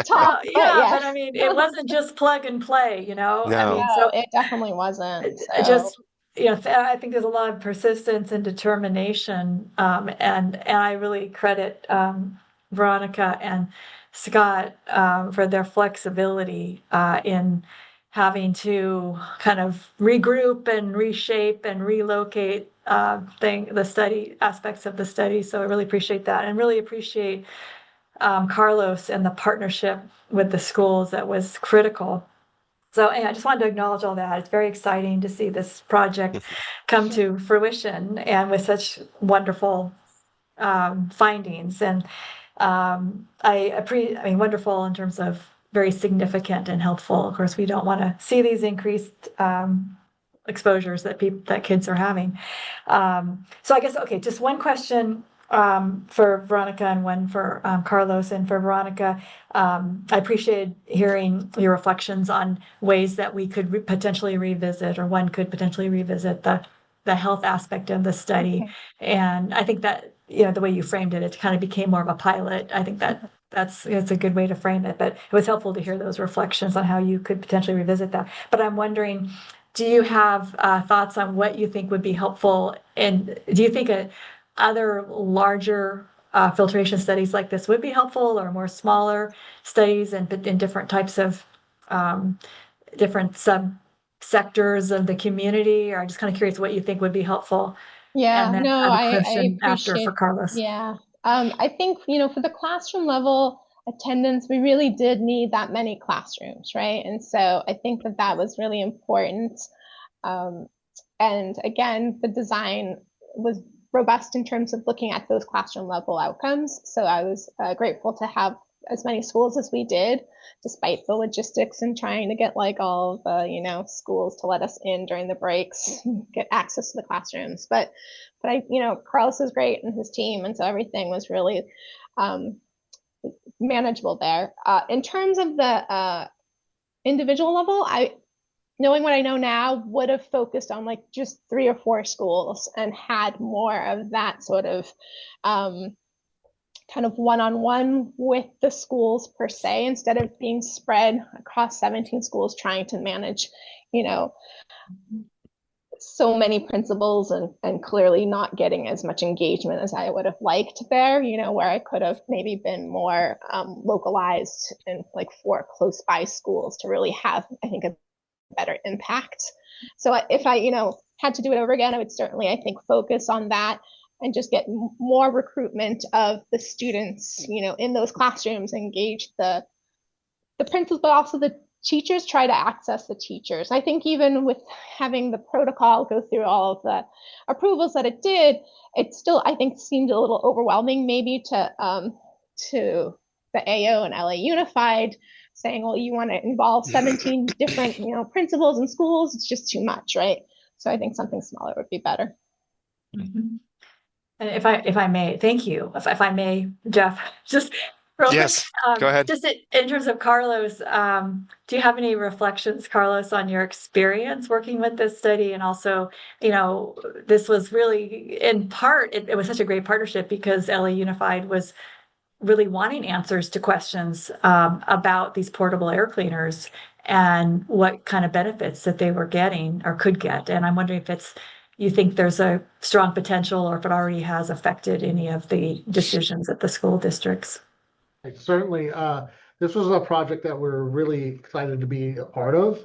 top. But I mean, it wasn't just plug and play, No. I mean, so it definitely wasn't. I think there's a lot of persistence and determination, and I really credit Veronica and Scott for their flexibility in having to kind of regroup and reshape and relocate the study aspects of the study. So I really appreciate that, and really appreciate Carlos and the partnership with the schools that was critical. So I just wanted to acknowledge all that. It's very exciting to see this project come to fruition, and with such wonderful findings. And wonderful in terms of very significant and helpful. Of course, we don't want to see these increased exposures that kids are having. So I guess, okay, just one question for Veronica and one for Carlos. And for Veronica, I appreciated hearing your reflections on ways that we could potentially revisit, or one could potentially revisit the health aspect of the study. Okay. And I think that, the way you framed it, it kind of became more of a pilot. I think it's a good way to frame it, but it was helpful to hear those reflections on how you could potentially revisit that. But I'm wondering, do you have thoughts on what you think would be helpful? And do you think other larger filtration studies like this would be helpful, or more smaller studies and in different types of different subsectors of the community? Or I'm just kind of curious what you think would be helpful. Yeah, And then no, I have a I question after for appreciate, Carlos. yeah. I think, for the classroom level attendance, we really did need that many classrooms, right? And so I think that that was really important. And again, the design was robust in terms of looking at those classroom level outcomes. So I was grateful to have as many schools as we did, despite the logistics and trying to get like all of the, schools to let us in during the breaks, get access to the classrooms. But Carlos is great and his team. And so everything was really manageable there. In terms of the individual level, knowing what I know now, would have focused on like just 3 or 4 schools and had more of that sort of kind of one-on-one with the schools per se, instead of being spread across 17 schools trying to manage, so many principals and clearly not getting as much engagement as I would have liked there, where I could have maybe been more localized in like 4 close by schools to really have, I think, a better impact. So if I, had to do it over again, I would certainly, I think, focus on that and just get more recruitment of the students, in those classrooms, engage the principals, but also the teachers, try to access the teachers. I think even with having the protocol go through all of the approvals that it did, it still, I think, seemed a little overwhelming maybe to the AO and LA Unified, saying, well, you want to involve 17 different, principals and schools. It's just too much, right? So I think something smaller would be better. Mm-hmm. And if I may, thank you. If I may, Jeff, just real Yes, quick, go ahead. just in terms of Carlos, do you have any reflections, Carlos, on your experience working with this study? And also, this was really, in part, it was such a great partnership because LA Unified was really wanting answers to questions about these portable air cleaners and what kind of benefits that they were getting or could get. And I'm wondering if you think there's a strong potential, or if it already has affected any of the decisions at the school districts. Certainly, this was a project that we're really excited to be a part of.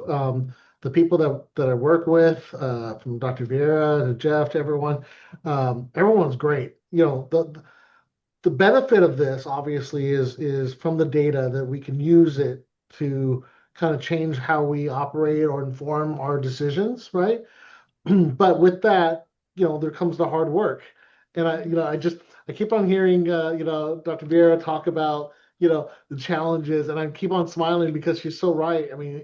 The people that I work with, from Dr. Vieira to Jeff to everyone, everyone's great. The benefit of this obviously is from the data that we can use it to kind of change how we operate or inform our decisions, right? But with that, there comes the hard work. And I keep on hearing, Dr. Vieira talk about, the challenges, and I keep on smiling because she's so right. I mean,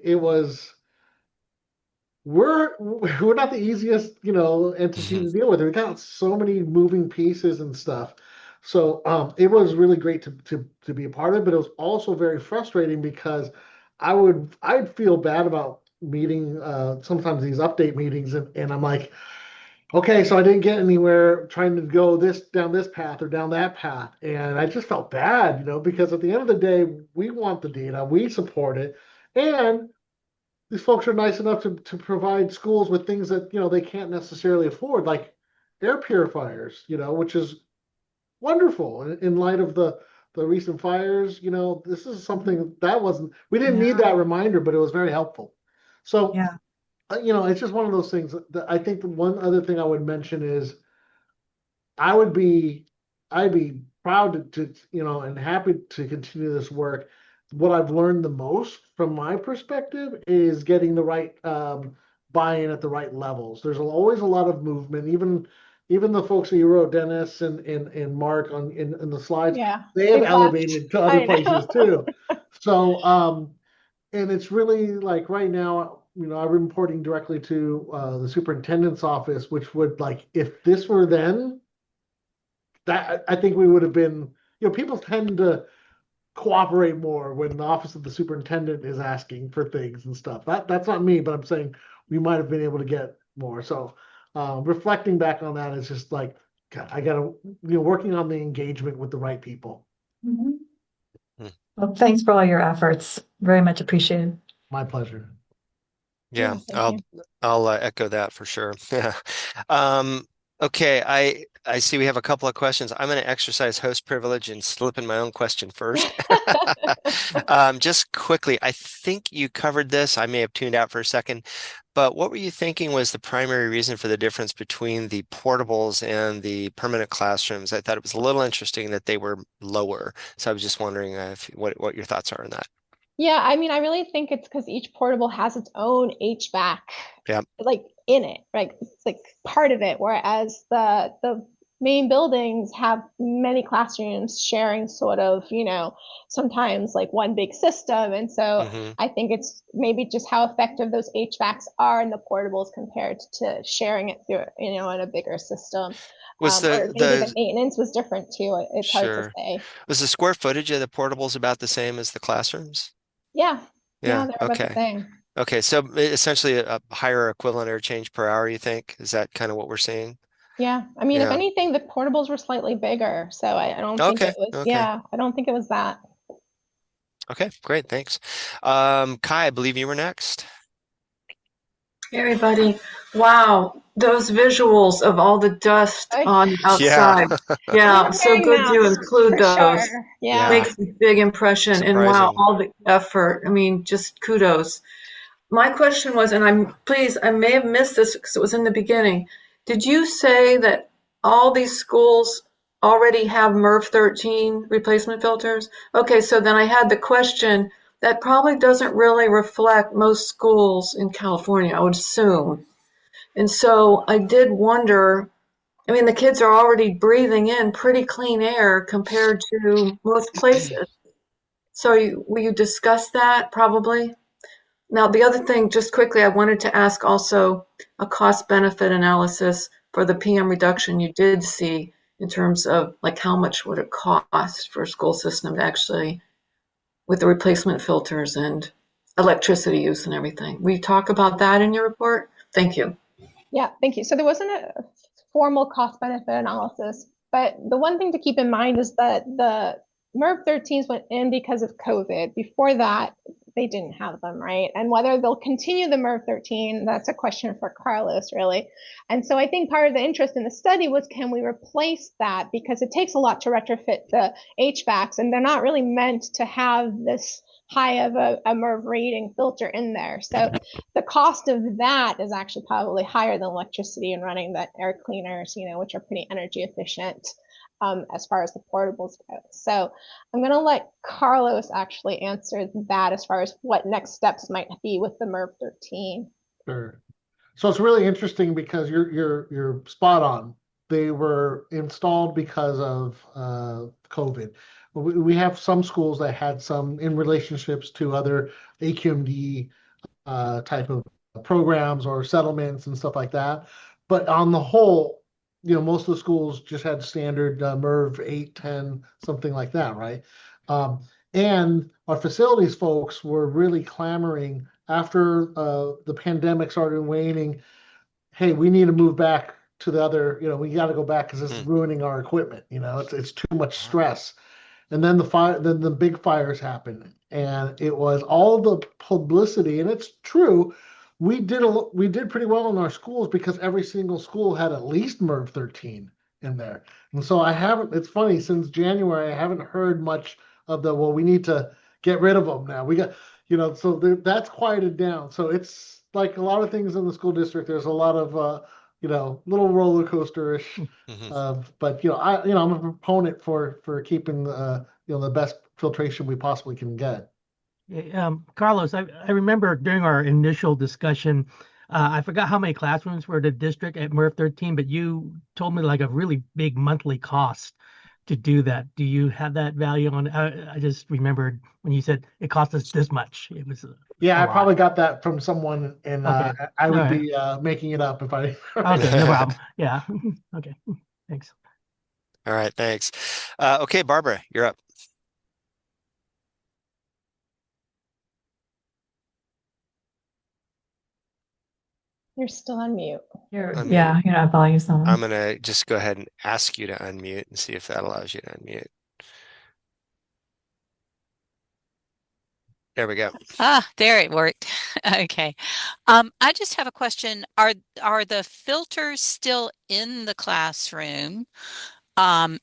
we're not the easiest, entity to deal with. We got so many moving pieces and stuff. So it was really great to be a part of it, but it was also very frustrating because I'd feel bad about meeting sometimes these update meetings, and I'm like, okay, so I didn't get anywhere trying to go down this path or down that path. And I just felt bad, because at the end of the day, we want the data, we support it. And these folks are nice enough to provide schools with things that, they can't necessarily afford, like air purifiers, which is wonderful in light of the recent fires. This is something that we didn't need that reminder, but it was very helpful. So, Yeah. It's just one of those things that I think the one other thing I would mention is I'd be proud to and happy to continue this work. What I've learned the most from my perspective is getting the right buy-in at the right levels. There's always a lot of movement, even the folks that you wrote, Dennis and Mark in the slides, Yeah, they have they've elevated left. to other I places know. too. So and it's really like right now, I'm reporting directly to the superintendent's office, which would, like, if this were then, that I think we would have been, people tend to cooperate more when the office of the superintendent is asking for things and stuff. That's not me, but I'm saying we might have been able to get more. So reflecting back on that is just like, God, I gotta, working on the engagement with the right people. Mm-hmm. Well, thanks for all your efforts. Very much appreciated. My pleasure. Yeah, Thank you. I'll echo that for sure. Yeah. Okay, I see we have a couple of questions. I'm going to exercise host privilege and slip in my own question first. Just quickly, I think you covered this. I may have tuned out for a second, but what were you thinking was the primary reason for the difference between the portables and the permanent classrooms? I thought it was a little interesting that they were lower. So I was just wondering what your thoughts are on that. Yeah, I mean, I really think it's because each portable has its own HVAC, Yeah. like in it, right? It's like part of it, whereas the main buildings have many classrooms sharing sort of, sometimes like one big system. And so hmm I think it's maybe just how effective those HVACs are in the portables compared to sharing it through, in a bigger system. Was Or maybe the the maintenance was different too. It's hard to sure. say. Was the square footage of the portables about the same as the classrooms? Yeah, yeah, Yeah, they're about the okay. same. Okay, so essentially a higher equivalent or change per hour, you think? Is that kind of what we're seeing? Yeah, I mean, if Yeah. anything, the portables were slightly bigger, so I don't think Okay, it was. okay. Yeah, I don't think it was that. Okay, great, thanks. Kai, I believe you were next. Hey, everybody. Wow, those visuals of all the dust I, on Yeah. outside. we Yeah, were so wearing good you masks include for those. sure. Yeah, Yeah, Makes a big impression. And wow, surprising. all the effort. I mean, just kudos. My question was, and I may have missed this because it was in the beginning. Did you say that all these schools already have MERV 13 replacement filters? Okay, so then I had the question that probably doesn't really reflect most schools in California, I would assume. And so I did wonder, I mean, the kids are already breathing in pretty clean air compared to most places. So will you discuss that probably? Now, the other thing, just quickly, I wanted to ask also a cost benefit analysis for the PM reduction you did see in terms of like how much would it cost for a school system to actually, with the replacement filters and electricity use and everything. Will you talk about that in your report? Thank you. yeah, thank you. So there wasn't a formal cost benefit analysis, but the one thing to keep in mind is that the MERV 13s went in because of COVID. Before that, they didn't have them, right? And whether they'll continue the MERV 13, that's a question for Carlos, really. And so I think part of the interest in the study was, can we replace that? Because it takes a lot to retrofit the HVACs, and they're not really meant to have this high of a MERV rating filter in there. So the cost of that is actually probably higher than electricity and running the air cleaners, which are pretty energy efficient as far as the portables go. So I'm going to let Carlos actually answer that as far as what next steps might be with the MERV 13. Sure. So it's really interesting because you're spot on. They were installed because of COVID. We have some schools that had some in relationships to other AQMD type of programs or settlements and stuff like that. But on the whole, most of the schools just had standard MERV 8, 10, something like that, right? Um, and our facilities folks were really clamoring after the pandemic started waning. Hey, we need to move back to the other, we got to go back because it's Hmm. ruining our equipment. It's too much stress. And then the big fires happened, and it was all the publicity. And it's true, we did pretty well in our schools because every single school had at least MERV 13 in there. And so I haven't. It's funny, since January I haven't heard much of the, well, we need to get rid of them now. We got, so that's quieted down. So it's like a lot of things in the school district. There's a lot of little roller coaster-ish. hmm But I'm a proponent for keeping the best filtration we possibly can get. Carlos, I remember during our initial discussion, I forgot how many classrooms were the district at MERV 13, but you told me like a really big monthly cost to do that. Do you have that value on? I just remembered when you said it cost us this much. It was Yeah, a I lot. probably got that from someone, and Okay. I All would right. be making it up if I. Okay. No problem. Yeah. Okay. Thanks. All right, thanks. Okay, Barbara, you're up. You're still on mute. Unmute. You're not following your I'm someone. gonna just go ahead and ask you to unmute and see if that allows you to unmute. There we go. There it worked. Okay. I just have a question. Are the filters still in the classroom? And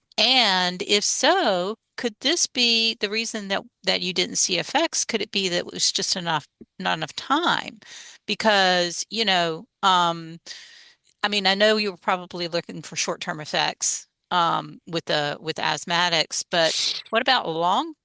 if so, could this be the reason that you didn't see effects? Could it be that it was just not enough time? Because, I mean, I know you were probably looking for short-term effects with asthmatics, but what about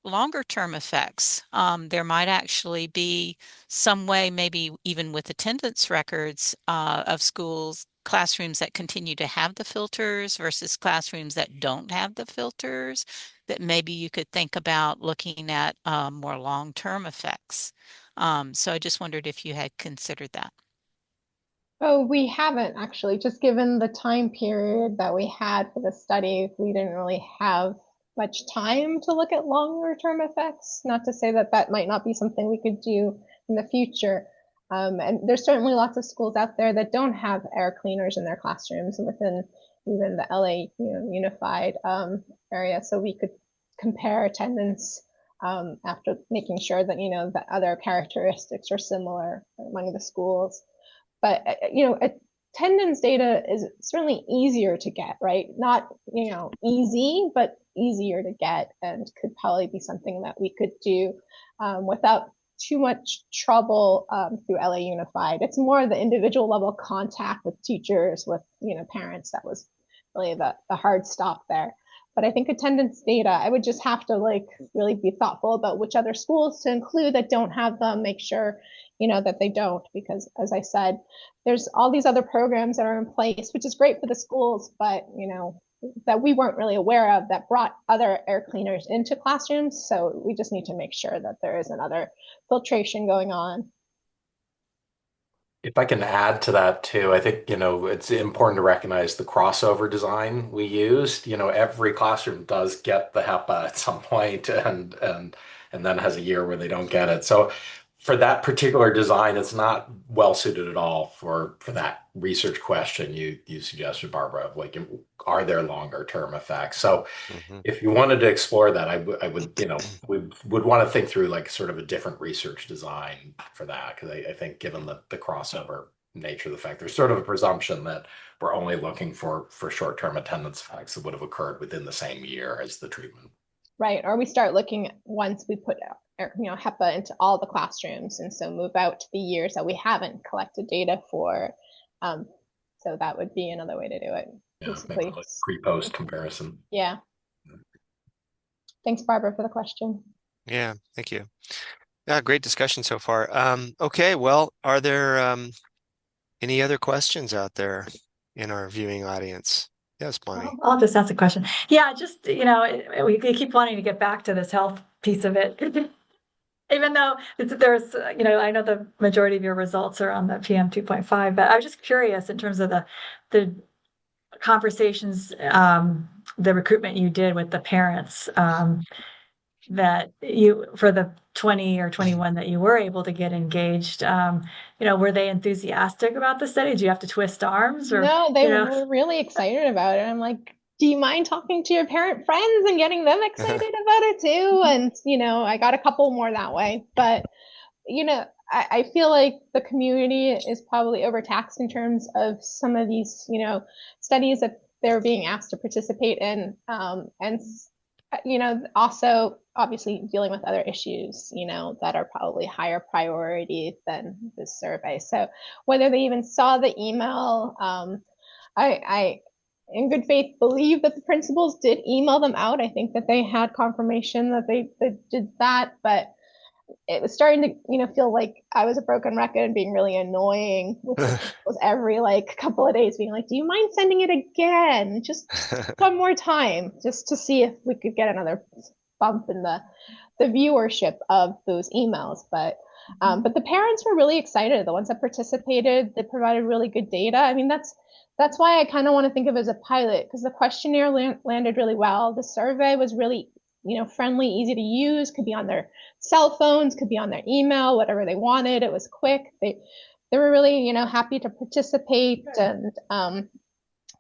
longer term effects? There might actually be some way, maybe even with attendance records of schools, classrooms that continue to have the filters versus classrooms that don't have the filters, that maybe you could think about looking at more long-term effects. So I just wondered if you had considered that. Oh, we haven't actually. Just given the time period that we had for the study, we didn't really have much time to look at longer term effects. Not to say that that might not be something we could do in the future. And there's certainly lots of schools out there that don't have air cleaners in their classrooms within even the LA, unified area. So we could compare attendance after making sure that, the other characteristics are similar among the schools. But attendance data is certainly easier to get, right? Not easy, but easier to get, and could probably be something that we could do without too much trouble through LA Unified. It's more the individual level contact with teachers, with parents, that was really the hard stop there. But I think attendance data, I would just have to really be thoughtful about which other schools to include that don't have them, make sure that they don't, because as I said, there's all these other programs that are in place, which is great for the schools, but that we weren't really aware of, that brought other air cleaners into classrooms. So we just need to make sure that there isn't other filtration going on. If I can add to that too, I think, it's important to recognize the crossover design we used. Every classroom does get the HEPA at some point and then has a year where they don't get it. So for that particular design, it's not well suited at all for that research question you suggested, Barbara, of are there longer term effects? So if you wanted to explore that, I would, we would want to think through sort of a different research design for that, because I think given the crossover nature of the fact, there's sort of a presumption that we're only looking for short-term attendance effects that would have occurred within the same year as the treatment. Right, or we start looking once we put HEPA into all the classrooms, and so move out to the years that we haven't collected data for. So that would be another way to do it. Yeah, pre-post comparison. Yeah. Thanks, Barbara, for the question. Yeah, thank you. Yeah, great discussion so far. Okay, well, are there any other questions out there in our viewing audience? Yes, Bonnie. I'll just ask a question. Yeah, just, we keep wanting to get back to this health piece of it. Even though there's, I know the majority of your results are on the PM 2.5, but I was just curious in terms of the conversations, the recruitment you did with the parents, that for the 20 or 21 that you were able to get engaged, were they enthusiastic about the study? Do you have to twist arms? Or no, they were really excited about it. I'm like, do you mind talking to your parent friends and getting them excited about it too? And I got a couple more that way. But I feel like the community is probably overtaxed in terms of some of these studies that they're being asked to participate in, and also obviously dealing with other issues, that are probably higher priority than this survey. So whether they even saw the email, I in good faith believe that the principals did email them out. I think that they had confirmation that they did that, but it was starting to, feel like I was a broken record and being really annoying, which was every couple of days being like, do you mind sending it again? Just one more time, just to see if we could get another bump in the viewership of those emails. But the parents were really excited. The ones that participated, they provided really good data. I mean, that's why I kind of want to think of it as a pilot, because the questionnaire landed really well. The survey was really friendly, easy to use, could be on their cell phones, could be on their email, whatever they wanted. It was quick. They were really, happy to participate and,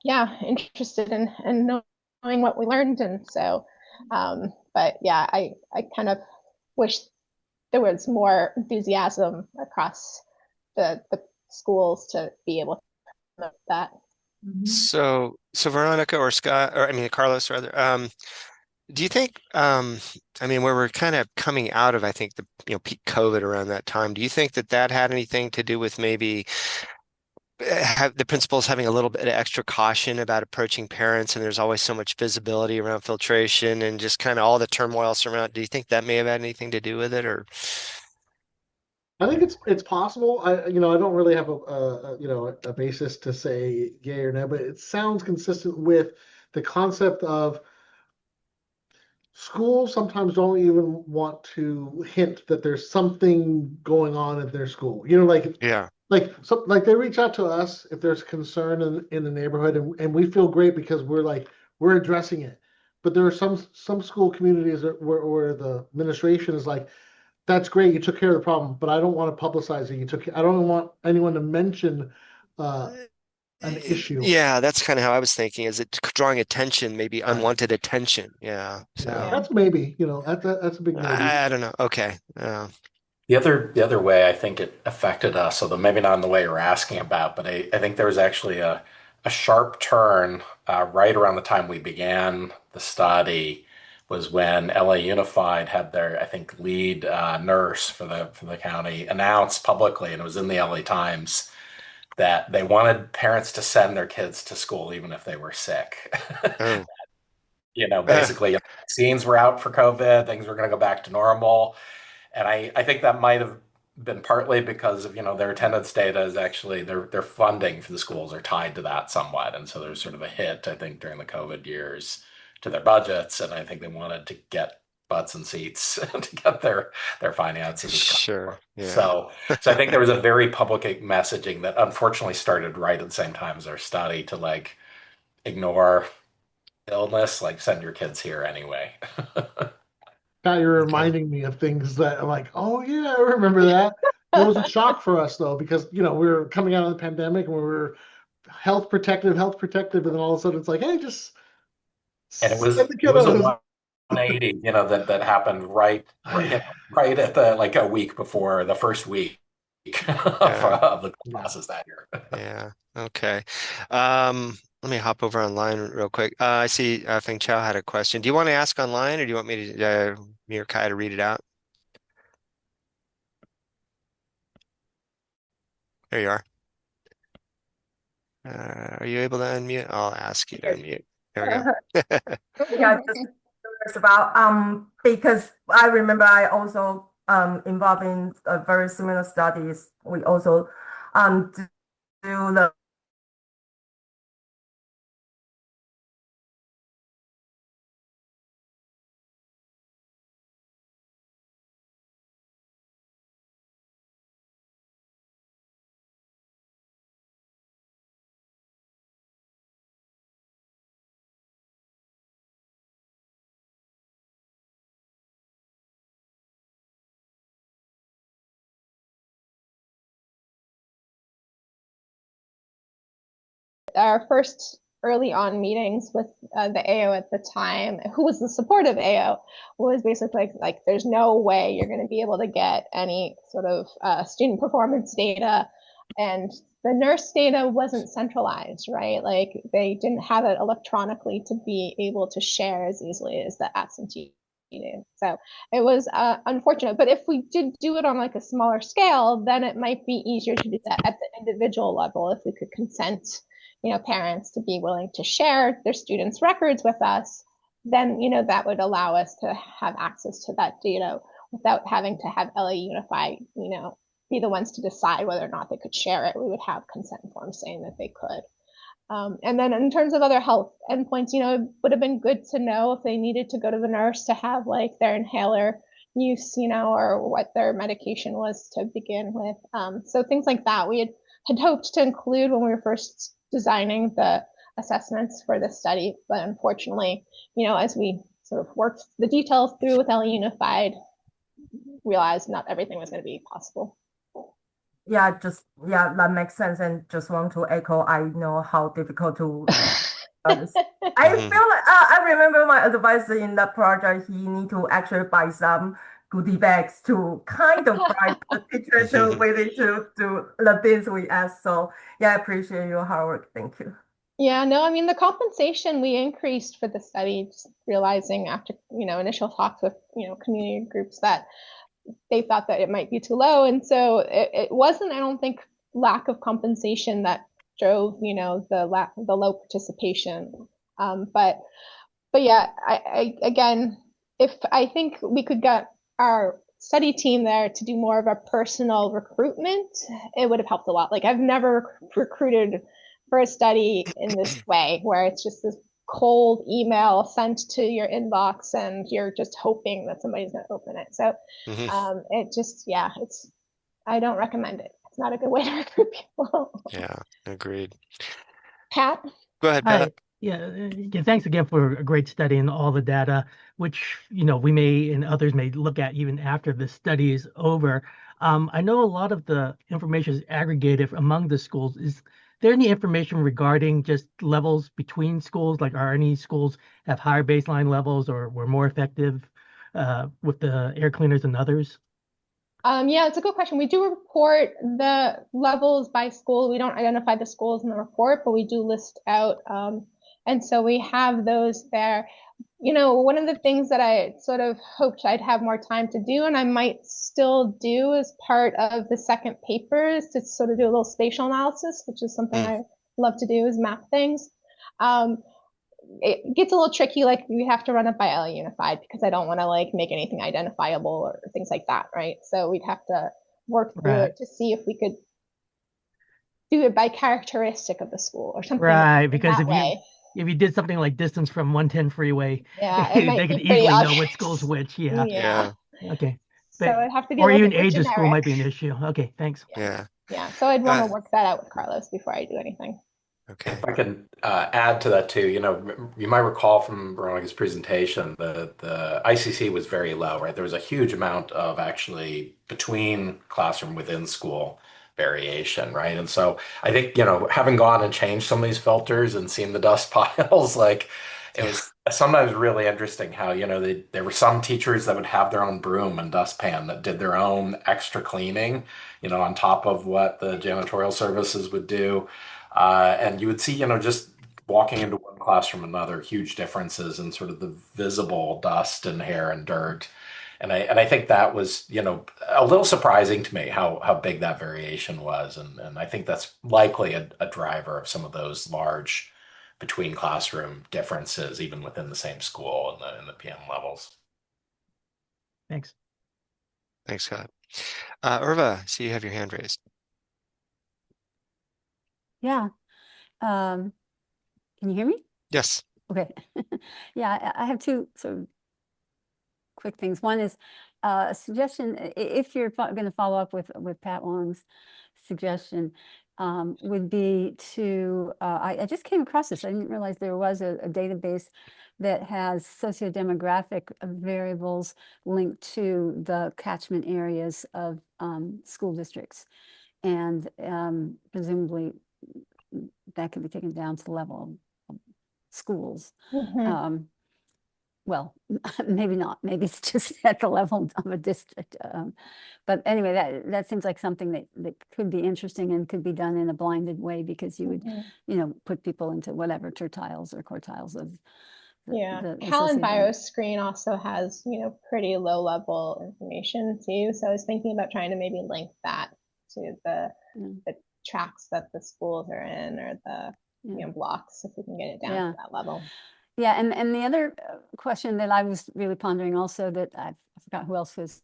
interested in knowing what we learned. And so, but yeah, I kind of wish there was more enthusiasm across the schools to be able to promote that. So Veronica or Scott, or I mean Carlos rather, do you think, I mean, where we're kind of coming out of, I think the peak COVID around that time, do you think that that had anything to do with maybe have the principals having a little bit of extra caution about approaching parents, and there's always so much visibility around filtration and just kind of all the turmoil surrounding? Do you think that may have had anything to do with it, or? I think it's possible. I don't really have a basis to say yay or no, but it sounds consistent with the concept of schools sometimes don't even want to hint that there's something going on at their school. Yeah. Like they reach out to us if there's concern in the neighborhood, and we feel great because we're addressing it. But there are some school communities where the administration is like, that's great, you took care of the problem, but I don't want to publicize it. I don't want anyone to mention an issue. Yeah, that's kind of how I was thinking. Is it drawing attention, maybe Right. unwanted attention? Yeah. So That's maybe, that's a big maybe. I don't know. Okay. The other way I think it affected us, although maybe not in the way you're asking about, but I think there was actually a sharp turn right around the time we began the study, was when LA Unified had their, I think, lead nurse for the county announce publicly, and it was in the LA Times, that they wanted parents to send their kids to school even if they were sick. Oh. Basically, vaccines were out for COVID, things were going to go back to normal. And I think that might have been partly because of, their attendance data is actually, their funding for the schools are tied to that somewhat. And so there's sort of a hit, I think, during the COVID years to their budgets. And I think they wanted to get butts and seats to get their finances. Sure. Yeah. So I think there was a very public messaging that unfortunately started right at the same time as our study to ignore illness, send your kids here anyway. Now you're reminding me of things that I'm like, oh yeah, I remember that. It was a shock for us though, because we were coming out of the pandemic and we were health protective, and then all of a sudden it's like, hey, just and it was a 180, that happened right at the a week before the first week of the classes that year. Yeah. Okay. Let me hop over online real quick. I see Feng Chao had a question. Do you want to ask online, or do you want me to me or Kai to read it out? There you are. Are you able to unmute? I'll ask you to unmute. There we go. Yeah, just curious about because I remember I also involved in very similar studies. We also do the our first early on meetings with the AO at the time, who was the supportive AO, was basically like there's no way you're going to be able to get any sort of student performance data, and the nurse data wasn't centralized, right? Like they didn't have it electronically to be able to share as easily as the absentee do. So it was unfortunate, but if we did do it on a smaller scale, then it might be easier to do that at the individual level if we could consent parents to be willing to share their students' records with us, then, that would allow us to have access to that data without having to have LA Unified, be the ones to decide whether or not they could share it. We would have consent forms saying that they could. And then in terms of other health endpoints, it would have been good to know if they needed to go to the nurse to have their inhaler use, or what their medication was to begin with. So things like that we had hoped to include when we were first designing the assessments for this study, but unfortunately, as we sort of worked the details through with LA Unified, realized not everything was going to be possible. Yeah, that makes sense. And just want to echo, I know how difficult to I feel like I remember my advisor in that project, he need to actually buy some goodie bags to kind of bribe the teacher to willing to do the things we ask. So yeah, I appreciate your hard work. Thank you. Yeah, no, I mean, the compensation we increased for the study, just realizing after, initial talks with, community groups that they thought that it might be too low. And so it wasn't, I don't think, lack of compensation that drove, the low participation. But yeah, again, if I think we could get our study team there to do more of a personal recruitment, it would have helped a lot. Like, I've never recruited for a study in this way, where it's just this cold email sent to your inbox and you're just hoping that somebody's going to open it. So it just, I don't recommend it. It's not a good way to recruit people. Yeah, agreed. Pat? Go ahead, Hi. Pat. Yeah, thanks again for a great study and all the data, which, we may and others may look at even after the study is over. I know a lot of the information is aggregated among the schools. Is there any information regarding just levels between schools? Like, are any schools have higher baseline levels or were more effective with the air cleaners than others? Yeah, it's a good question. We do report the levels by school. We don't identify the schools in the report, but we do list out. And so we have those there. One of the things that I sort of hoped I'd have more time to do, and I might still do as part of the second paper, is to sort of do a little spatial analysis, which is something I love to do, is map things. It gets a little tricky, like we have to run it by LA Unified because I don't want to make anything identifiable or things like that, right? So we'd have to work through it to see if we could do it by characteristic of the school or something. Right, because if you did something like distance from 110 freeway, they could easily know what school's which. Yeah. Okay. So it'd have to be or a little even bit age of school generic. might be an issue. Okay, thanks. Yeah. So I'd want to work that out with Carlos before I do anything. Okay. If I can add to that too, you might recall from Veronica's presentation, the ICC was very low, right? There was a huge amount of actually between classroom within school variation, right? And so I think, having gone and changed some of these filters and seen the dust piles, it was sometimes really interesting how, there were some teachers that would have their own broom and dustpan that did their own extra cleaning, on top of what the janitorial services would do. And you would see, just walking into one class from another, huge differences in sort of the visible dust and hair and dirt. And I think that was, a little surprising to me how big that variation was. And I think that's likely a driver of some of those large between classroom differences, even within the same school in the PM levels. Thanks. Thanks, Scott. Irva, see you have your hand raised. Yeah. Can you hear me? Yes. Okay. Yeah, I have two sort of quick things. One is a suggestion, if you're going to follow up with Pat Wong's suggestion, would be to, I just came across this. I didn't realize there was a database that has sociodemographic variables linked to the catchment areas of school districts. And presumably that can be taken down to the level of schools. Well, maybe not. Maybe it's just at the level of a district. But anyway, that seems like something that could be interesting and could be done in a blinded way, because you would, put people into whatever tertiles or quartiles of the Callan BioScreen also has, pretty low level information too. So I was thinking about trying to maybe link that to the tracks that the schools are in, or the blocks, if we can get it down to that level. Yeah, and the other question that I was really pondering also, that I forgot who else was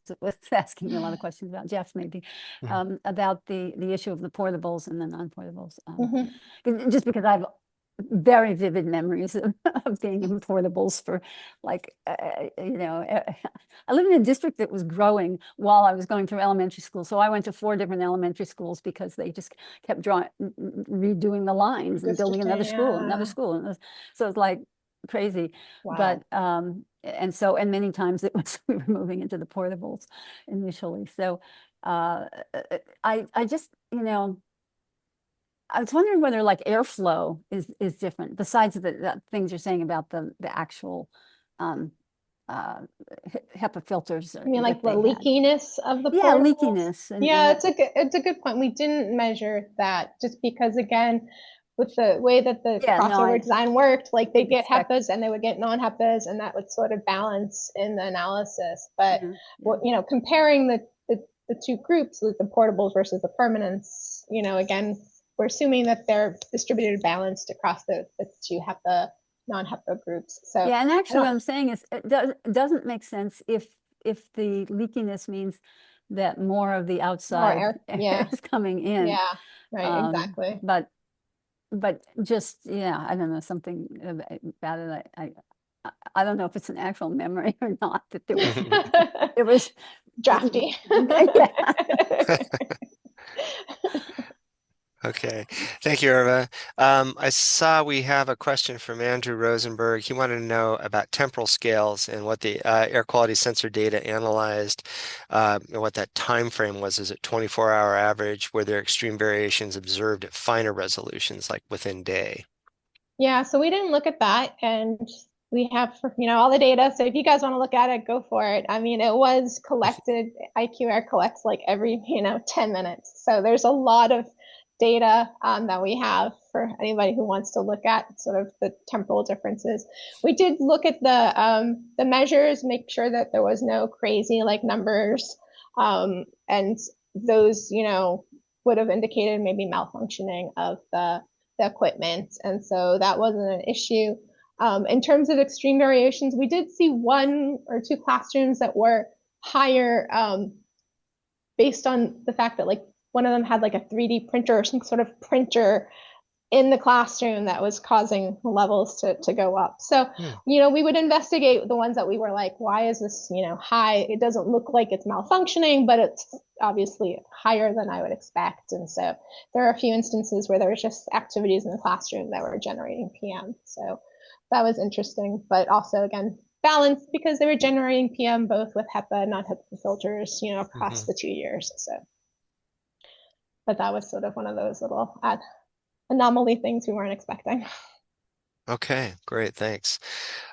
asking me a lot of questions about, Jeff maybe, about the issue of the portables and the non-portables. Just because I have very vivid memories of being in portables for I live in a district that was growing while I was going through elementary school. So I went to 4 different elementary schools because they just kept redoing the lines and building another school. So it's like crazy. But and many times it was we were moving into the portables initially. So I just I was wondering whether airflow is different, besides the things you're saying about the actual HEPA filters. I mean, like that the they had. leakiness of the Yeah, portables? leakiness. Yeah, it's a good point. We didn't measure that just because, again, with the way that the crossover design worked, like they'd get HEPAs and they would get non-HEPAs, and that would sort of balance in the analysis. But comparing the two groups, with the portables versus the permanents, again, we're assuming that they're distributed balanced across the two HEPA, non-HEPA groups. So yeah, and actually what I'm saying is it doesn't make sense if the leakiness means that more of the outside air is coming in. Yeah, right, exactly. But just, I don't know, something about it. I don't know if it's an actual memory or not, that there was it was drafty. Okay, thank you, Irva. I saw we have a question from Andrew Rosenberg. He wanted to know about temporal scales and what the air quality sensor data analyzed, and what that time frame was. Is it 24-hour average? Were there extreme variations observed at finer resolutions, like within day? Yeah, so we didn't look at that, and we have all the data. So if you guys want to look at it, go for it. I mean, it was collected. IQ Air collects like every 10 minutes. So there's a lot of data that we have for anybody who wants to look at sort of the temporal differences. We did look at the measures, make sure that there was no crazy numbers, and those would have indicated maybe malfunctioning of the equipment, and so that wasn't an issue. In terms of extreme variations, we did see 1 or 2 classrooms that were higher, based on the fact that one of them had a 3D printer or some sort of printer in the classroom that was causing levels to go up. So, we would investigate the ones that we were like, why is this, high? It doesn't look like it's malfunctioning, but it's obviously higher than I would expect. And so there are a few instances where there was just activities in the classroom that were generating PM. So that was interesting, but also, again, balanced because they were generating PM both with HEPA and non-HEPA filters, across the 2 years. So, but that was sort of one of those little anomaly things we weren't expecting. Okay, great, thanks.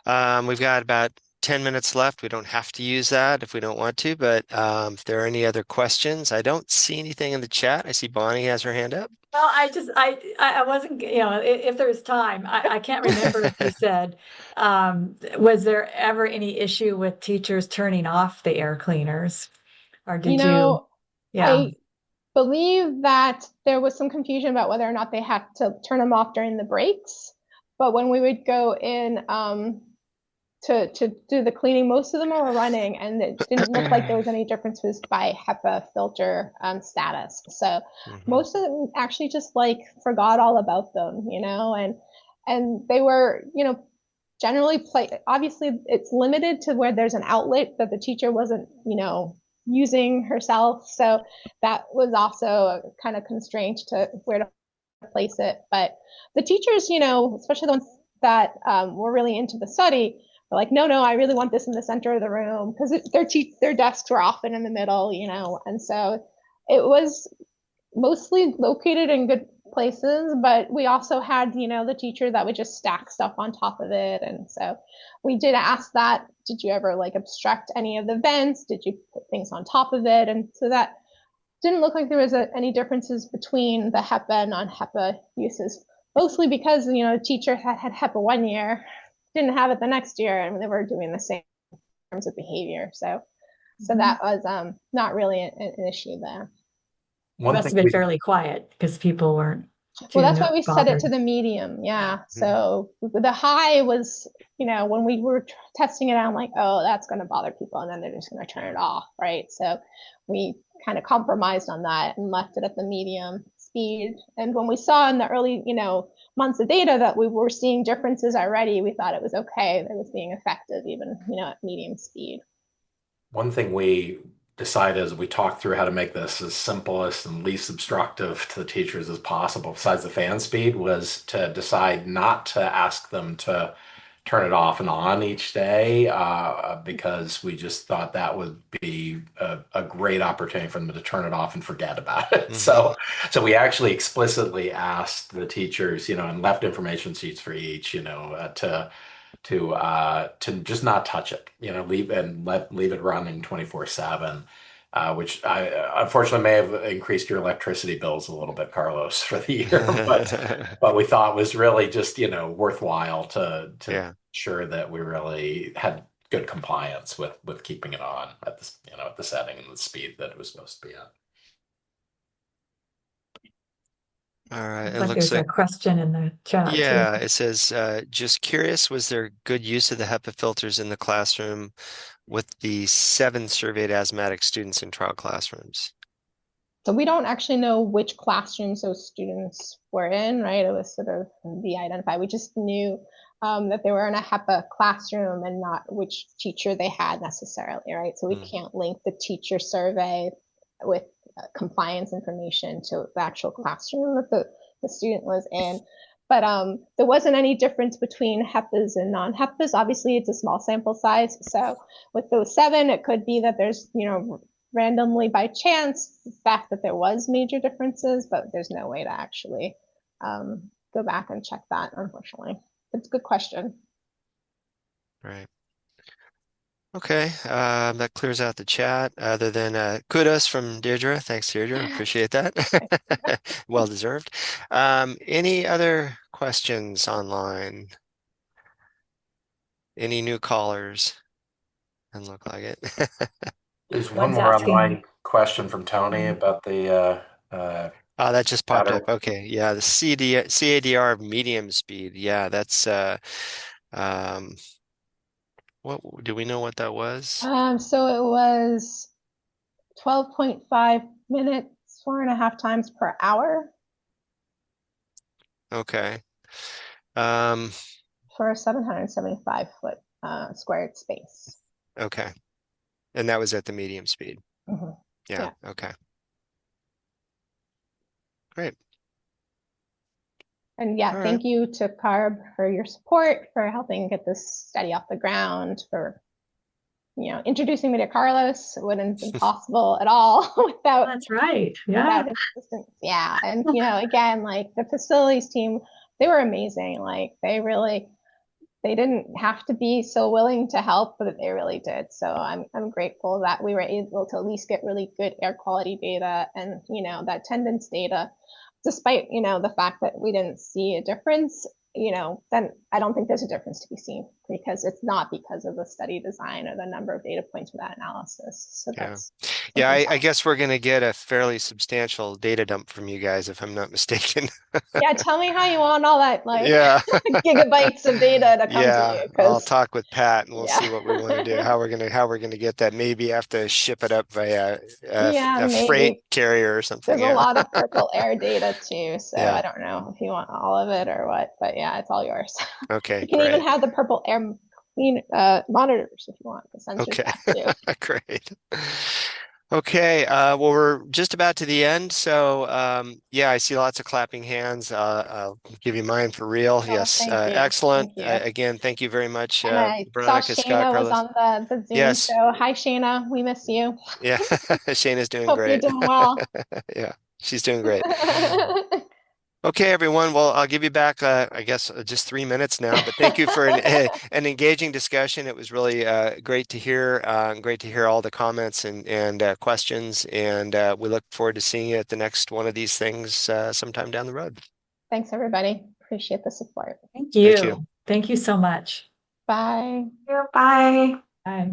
We've got about 10 minutes left. We don't have to use that if we don't want to, but if there are any other questions, I don't see anything in the chat. I see Bonnie has her hand up. Well, I wasn't, if there's time, I can't remember if you said, was there ever any issue with teachers turning off the air cleaners? Or did you? Yeah. I believe that there was some confusion about whether or not they had to turn them off during the breaks. But when we would go in to do the cleaning, most of them were running, and it didn't look like there was any differences by HEPA filter status. So most of them actually just forgot all about them, and they were, generally obviously it's limited to where there's an outlet that the teacher wasn't, using herself. So that was also a kind of constraint to where to place it. But the teachers, especially the ones that were really into the study, were like, no, I really want this in the center of the room, because their desks were often in the middle, and so it was mostly located in good places, but we also had, the teacher that would just stack stuff on top of it. And so we did ask that, did you ever obstruct any of the vents? Did you put things on top of it? And so that didn't look like there was any differences between the HEPA and non-HEPA uses, mostly because, the teacher had HEPA one year, didn't have it the next year, and they were doing the same in terms of behavior. So that was not really an issue there. It must have been fairly quiet because people weren't. Well, that's why we set it to the medium. Yeah. So the high was, when we were testing it out, I'm like, oh, that's going to bother people, and then they're just going to turn it off. Right. So we kind of compromised on that and left it at the medium speed. And when we saw in the early, months of data that we were seeing differences already, we thought it was okay. That it was being effective even, at medium speed. One thing we decided as we talked through how to make this as simplest and least obstructive to the teachers as possible, besides the fan speed, was to decide not to ask them to turn it off and on each day, because we just thought that would be a great opportunity for them to turn it off and forget about it. So we actually explicitly asked the teachers, and left information sheets for each, to just not touch it, leave it running 24/7. Which unfortunately may have increased your electricity bills a little bit, Carlos, for the year, but we thought was really just worthwhile to Yeah. ensure that we really had good compliance with keeping it on at this at the setting and the speed that it was supposed to be at. All right. It But looks there's a like, question in the chat yeah, too. it says, just curious, was there good use of the HEPA filters in the classroom with the 7 surveyed asthmatic students in trial classrooms? So we don't actually know which classrooms those students were in, right? It was sort of de-identified. We just knew that they were in a HEPA classroom and not which teacher they had necessarily, right? So we can't link the teacher survey with compliance information to the actual classroom that the student was in. But there wasn't any difference between HEPAs and non-HEPAs. Obviously, it's a small sample size. So with those 7, it could be that there's, randomly by chance, the fact that there was major differences, but there's no way to actually go back and check that, unfortunately. It's a good question. Right. Okay, that clears out the chat. Other than kudos from Deirdre. Thanks, Deirdre. Appreciate that. Well deserved. Any other questions online? Any new callers? Doesn't look like it. There's one One's more asking. online question from Tony about the Oh, that just popped better. up. Okay, yeah, the CADR of medium speed. Yeah, that's what do we know what that was? So it was 12.5 minutes, 4.5 times per hour. Okay. For a 775 foot squared space. Okay. And that was at the medium speed. Yeah. Okay. Great. And yeah, All right. thank you to CARB for your support, for helping get this study off the ground, for introducing me to Carlos. It wouldn't have been possible at all without That's right. Yeah. without his assistance. Yeah. And again, like the facilities team, they were amazing. Like they didn't have to be so willing to help, but they really did. So I'm grateful that we were able to at least get really good air quality data and that attendance data, despite the fact that we didn't see a difference. Then I don't think there's a difference to be seen, because it's not because of the study design or the number of data points for that analysis. So that's I guess we're going to get a fairly substantial data dump from you guys, if I'm not mistaken. Yeah, tell me how you want all that gigabytes of data to come to you. I'll talk with Pat and we'll see what we want to do. How we're gonna get that. Maybe have to ship it up via a freight carrier or something. There's a lot of purple air data too, so I don't know if you want all of it or what, but yeah, it's all yours. Okay, you can even have the purple air monitors if you want the sensors back too. Great. Okay, well, we're just about to the end. So, yeah, I see lots of clapping hands. I'll give you mine for real. Yes, excellent. Again, thank you very much, Veronica, Scott, Carlos. Was on the Zoom. Yes. So, hi, Shayna. We miss you. Yeah, Shayna's doing Hope great. you're doing well. Yeah, she's doing great. Okay, everyone. Well, I'll give you back, I guess, just 3 minutes now. But thank you for an engaging discussion. It was really great to hear. Great to hear all the comments and questions. And we look forward to seeing you at the next one of these things sometime down the road. Thanks, everybody. Appreciate the support. Thank you. Thank you so much. Bye. Bye. Bye.